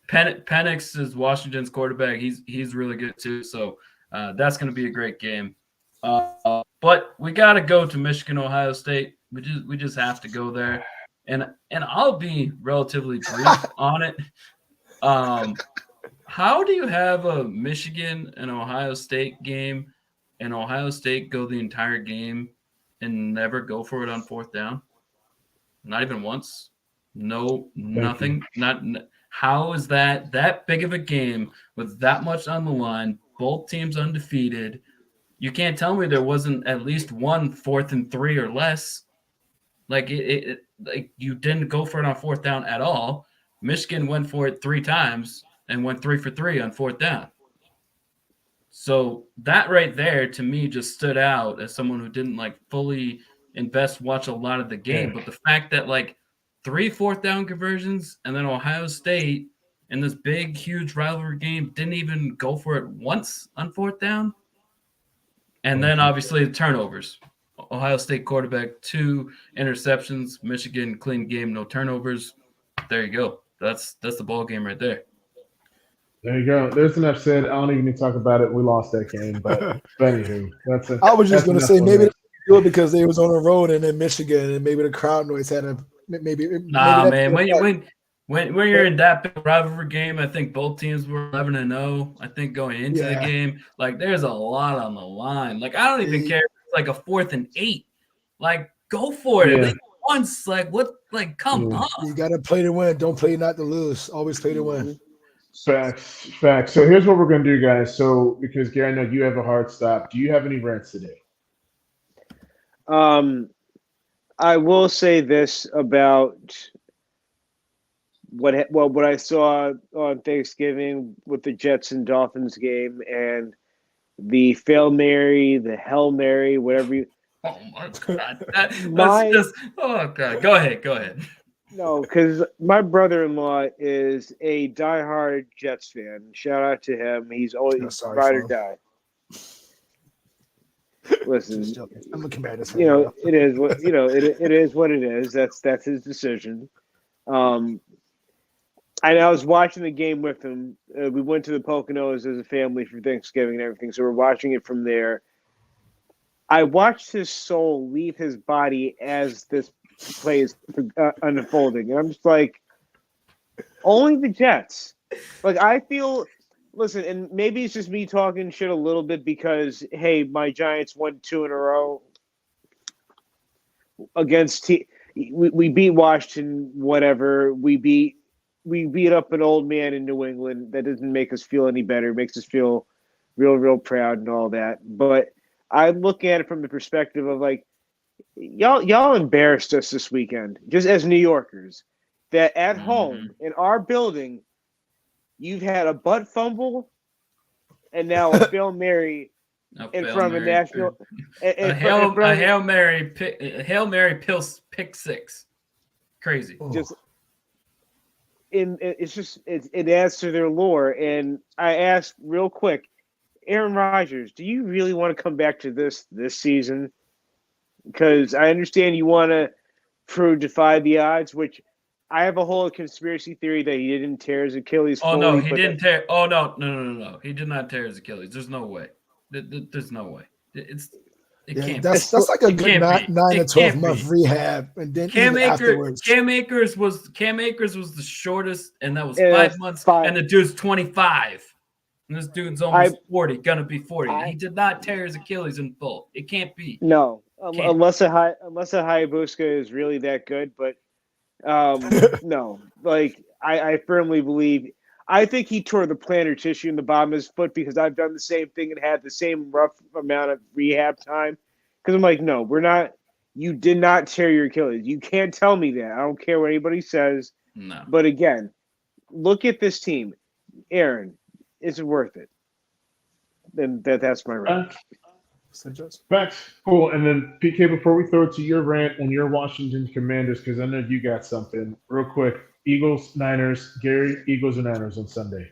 Penix is Washington's quarterback. He's really good too. So that's going to be a great game. But we got to go to Michigan, Ohio State. We just have to go there. And I'll be relatively brief on it. How do you have a Michigan and Ohio State game and Ohio State go the entire game and never go for it on 4th down? Not even once. No, nothing. How is that big of a game with that much on the line? Both teams undefeated. You can't tell me there wasn't at least one 4th and 3 or less. Like like you didn't go for it on 4th down at all. Michigan went for it 3 times and went 3 for 3 on 4th down. So that right there to me just stood out as someone who didn't like fully watch a lot of the game. Yeah. But the fact that like 3 4th down conversions and then Ohio State in this big, huge rivalry game didn't even go for it once on 4th down. And then obviously the turnovers. Ohio State quarterback, 2 interceptions, Michigan clean game, no turnovers. There you go. That's the ball game right there. There you go. There's enough said. I don't even need to talk about it. We lost that game, but anywho, that's it. I was just going to say maybe they do it because they was on the road and in Michigan, and maybe the crowd noise had a maybe. Nah, man. When you're in that big rivalry game, I think both teams were 11-0. I think going into the game, like there's a lot on the line. Like I don't even care if it's like a 4th and 8. Like go for it. Like once. Like what? Like come on. You got to play to win. Don't play not to lose. Always play to win. Facts. So here's what we're gonna do, guys. So because Gary, I know you have a hard stop. Do you have any rants today? I will say this about what I saw on Thanksgiving with the Jets and Dolphins game and the Hail Mary, whatever you. Oh my God! That's just. Oh God! Go ahead. No, because my brother-in-law is a diehard Jets fan. Shout out to him. He's always ride or die. Listen, I'm looking at this. It is what it is what it is. That's his decision. And I was watching the game with him. We went to the Poconos as a family for Thanksgiving and everything, so we're watching it from there. I watched his soul leave his body as this play is unfolding, and I'm just like, only the Jets. Like I feel. Listen, and maybe it's just me talking shit a little bit because, hey, my Giants won 2 in a row against we beat Washington, whatever. We beat up an old man in New England. That doesn't make us feel any better. It makes us feel real proud and all that. But I look at it from the perspective of like, y'all embarrassed us this weekend, just as New Yorkers, that at home in our building, you've had a butt fumble, and now a Hail Mary in front of a national. A Hail Mary pick 6. Crazy. It adds to their lore. And I asked real quick, Aaron Rodgers, do you really want to come back to this season? Because I understand you want to defy the odds, which. I have a whole conspiracy theory that he didn't tear his Achilles. Oh no, he didn't tear. Oh no. He did not tear his Achilles. There's no way. There's no way. It can't. That's like a good 9 to 12 month rehab, and then afterwards. Cam Akers was the shortest, and that was 5 months. And the dude's 25, and this dude's almost 40, gonna be 40. He did not tear his Achilles in full. It can't be. No, unless a Hayabusa is really that good, but. No, like I firmly believe. I think he tore the plantar tissue in the bottom of his foot because I've done the same thing and had the same rough amount of rehab time. Because I'm like, no, we're not. You did not tear your Achilles. You can't tell me that. I don't care what anybody says. No. But again, look at this team, Aaron. Is it worth it? Then that's my rant. Facts. Cool. And then PK, before we throw it to your rant on your Washington Commanders, because I know you got something real quick. Eagles, Niners. Gary, Eagles or Niners on Sunday?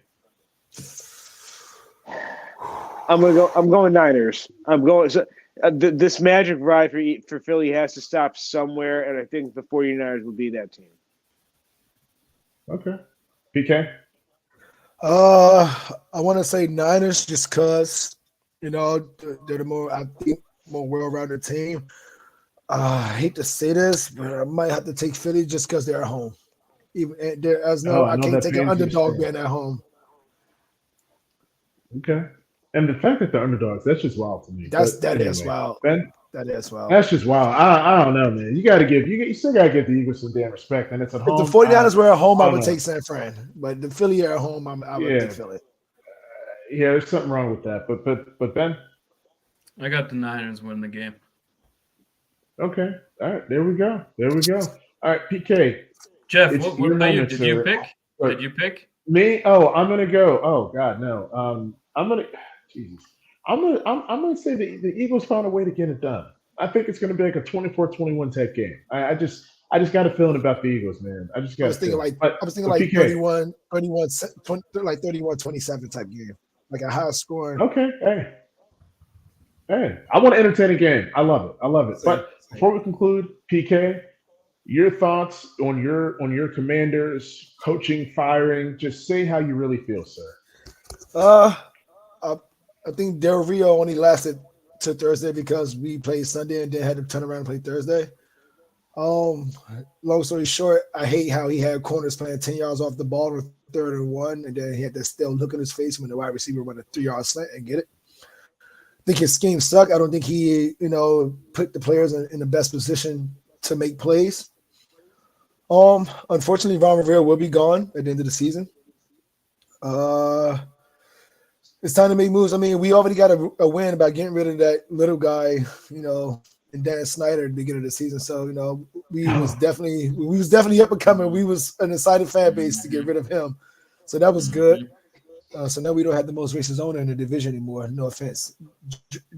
I'm going Niners. I'm going. This magic ride for Philly has to stop somewhere, and I think the 49ers will be that team. Okay. PK? I want to say Niners just because. They're the more well-rounded team. I hate to say this, but I might have to take Philly just because they're at home. I can't take an underdog being at home. Okay, and the fact that they're underdogs, that's just wild to me. That is wild. Ben? That is wild. That's just wild. I don't know, man. You still gotta give the Eagles some damn respect, and it's at home. If the 49ers were at home, I would take San Fran, but the Philly are at home, I would take Philly. Yeah, there's something wrong with that. But Ben? I got the Niners winning the game. Okay. All right. There we go. All right, PK. Jeff, what about you? Did you pick? Did you pick? Me? Oh, I'm gonna go. Oh God, no. I'm gonna. Jesus. I'm gonna say the Eagles found a way to get it done. I think it's gonna be like a 24-21 type game. I just got a feeling about the Eagles, man. I just I got was a thinking feeling. like I was thinking But like PK. 31-27 type game, like a high scoring. Okay. Hey. I want an entertaining game. I love it. I love it. Same, But same. before we conclude, PK, your thoughts on your Commanders coaching, firing. Just say how you really feel, sir. Uh, I, I think Del Rio only lasted to Thursday because we played Sunday and then had to turn around and play Thursday. Long story short, I hate how he had corners playing 10 yards off the ball on 3rd and 1, and then he had to still look in his face when the wide receiver went a 3-yard slant and get it. I think his scheme sucked. I don't think he, put the players in the best position to make plays. Unfortunately, Ron Rivera will be gone at the end of the season. It's time to make moves. I mean, we already got a win by getting rid of that little guy, and Dan Snyder at the beginning of the season. So, we was definitely up and coming. We was an excited fan base to get rid of him. So that was good. So now we don't have the most racist owner in the division anymore. No offense,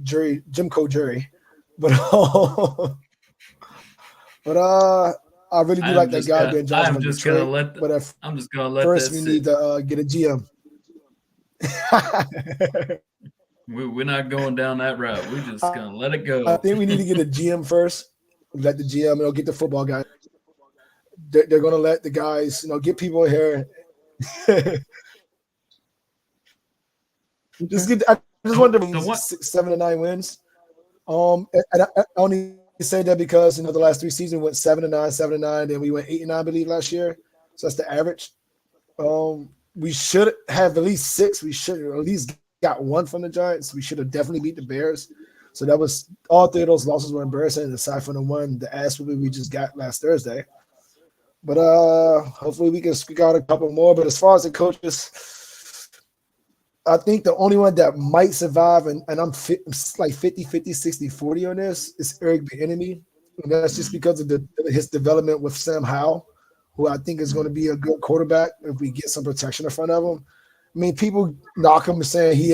Jimco Jury, but I really do like that guy Ben Johnson. I'm just gonna let first this we need to get a GM. We're not going down that route. We're just gonna let it go. I think we need to get a GM first. Let the GM, get the football guy. They're gonna let the guys, get people here. I just want them 7 to 9 wins. And I only say that because the last 3 seasons went 7 to 9, 7 to 9. Then we went 8 and 9, I believe, last year. So that's the average. We should have at least 6. We should have at least got 1 from the Giants. We should have definitely beat the Bears. So that was all 3 of those losses were embarrassing, aside from the one, the ass whooping we just got last Thursday. But hopefully we can squeak out a couple more. But as far as the coaches, I think the only one that might survive, and I'm like 50-50, 60-40 on this, is Eric Bieniemy. And that's just because of his development with Sam Howell, who I think is going to be a good quarterback if we get some protection in front of him. I mean, people knock him saying he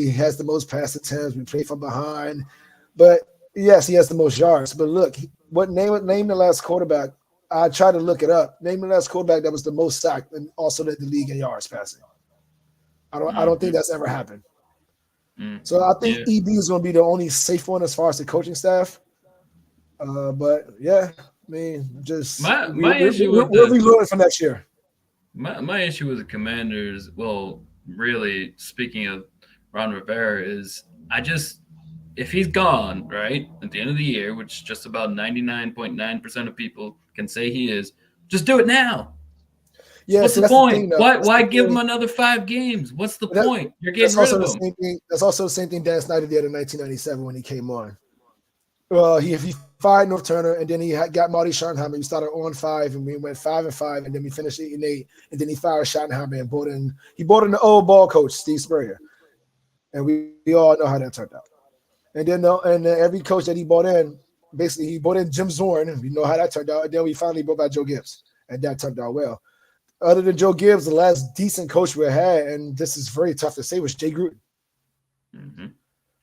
has the most pass attempts. We play from behind. But, yes, he has the most yards. But, look, name the last quarterback. I tried to look it up. Name the last quarterback that was the most sacked and also led the league in yards passing. I don't think that's ever happened. So I think EB is going to be the only safe one as far as the coaching staff. But yeah, I mean, just my issue with we'll be loaded for next year. My issue with the Commanders, well, really speaking of Ron Rivera, is if he's gone right at the end of the year, which just about 99.9% of people can say he is, just do it now. Yeah, what's the point? Why give him another 5 games? What's the point? You're getting rid of him. That's also the same thing Dan Snyder did in 1997 when he came on. He fired North Turner, and then he got Marty Schottenheimer. We started 0-5, and we went 5-5, and then we finished 8-8, and then he fired Schottenheimer and brought in the old ball coach Steve Spurrier, and we all know how that turned out. And then every coach that he brought in, basically he brought in Jim Zorn, and we know how that turned out. And then we finally brought back Joe Gibbs, and that turned out well. Other than Joe Gibbs, the last decent coach we had, and this is very tough to say, was Jay Gruden. Mm-hmm.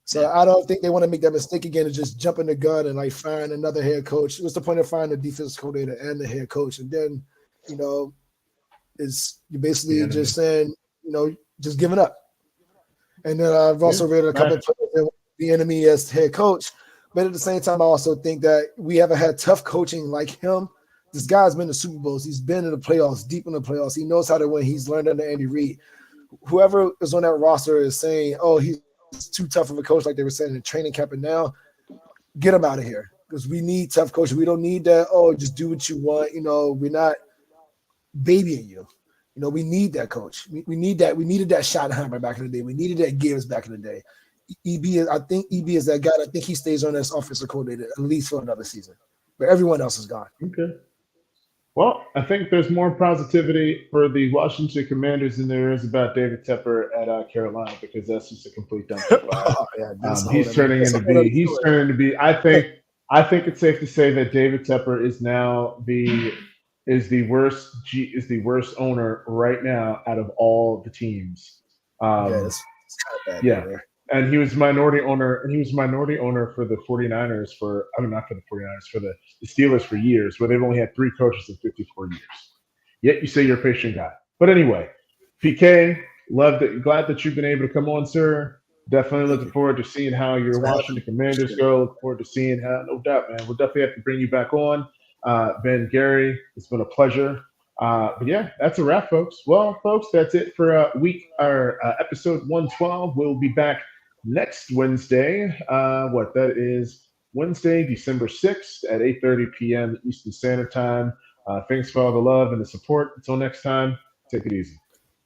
So I don't think they want to make that mistake again of just jumping the gun and like firing another head coach. What's the point of firing the defensive coordinator and the head coach? And then, you're basically just saying, just giving up. And then I've also read a couple of players the enemy as head coach. But at the same time, I also think that we haven't had tough coaching like him. This guy's been to Super Bowls. He's been in the playoffs, deep in the playoffs. He knows how to win. He's learned under Andy Reid. Whoever is on that roster is saying, oh, he's too tough of a coach, like they were saying in training camp, and now get him out of here because we need tough coaches. We don't need that, oh, just do what you want. We're not babying you. We need that coach. We need that. We needed that Schottenheimer back in the day. We needed that Gibbs back in the day. I think EB is that guy. I think he stays on as offensive coordinator at least for another season. But everyone else is gone. Okay. Well, I think there's more positivity for the Washington Commanders than there is about David Tepper at Carolina, because that's just a complete dump. He's turning to be. I think it's safe to say that David Tepper is now the is the worst owner right now out of all the teams. Yeah, it's kind of bad. Yeah. Man. And he was minority owner, for the 49ers not for the 49ers, for the Steelers for years, where they've only had 3 coaches in 54 years. Yet you say you're a patient guy. But anyway, PK, glad that you've been able to come on, sir. Definitely looking forward to seeing how your Washington Commanders go. Look forward to seeing how, no doubt, man. We'll definitely have to bring you back on. Ben, Gary, it's been a pleasure. But yeah, that's a wrap, folks. Well, folks, that's it for episode 112. We'll be back next Wednesday. That is Wednesday, December 6th at 8:30 p.m. Eastern Standard Time. Thanks for all the love and the support. Until next time, take it easy.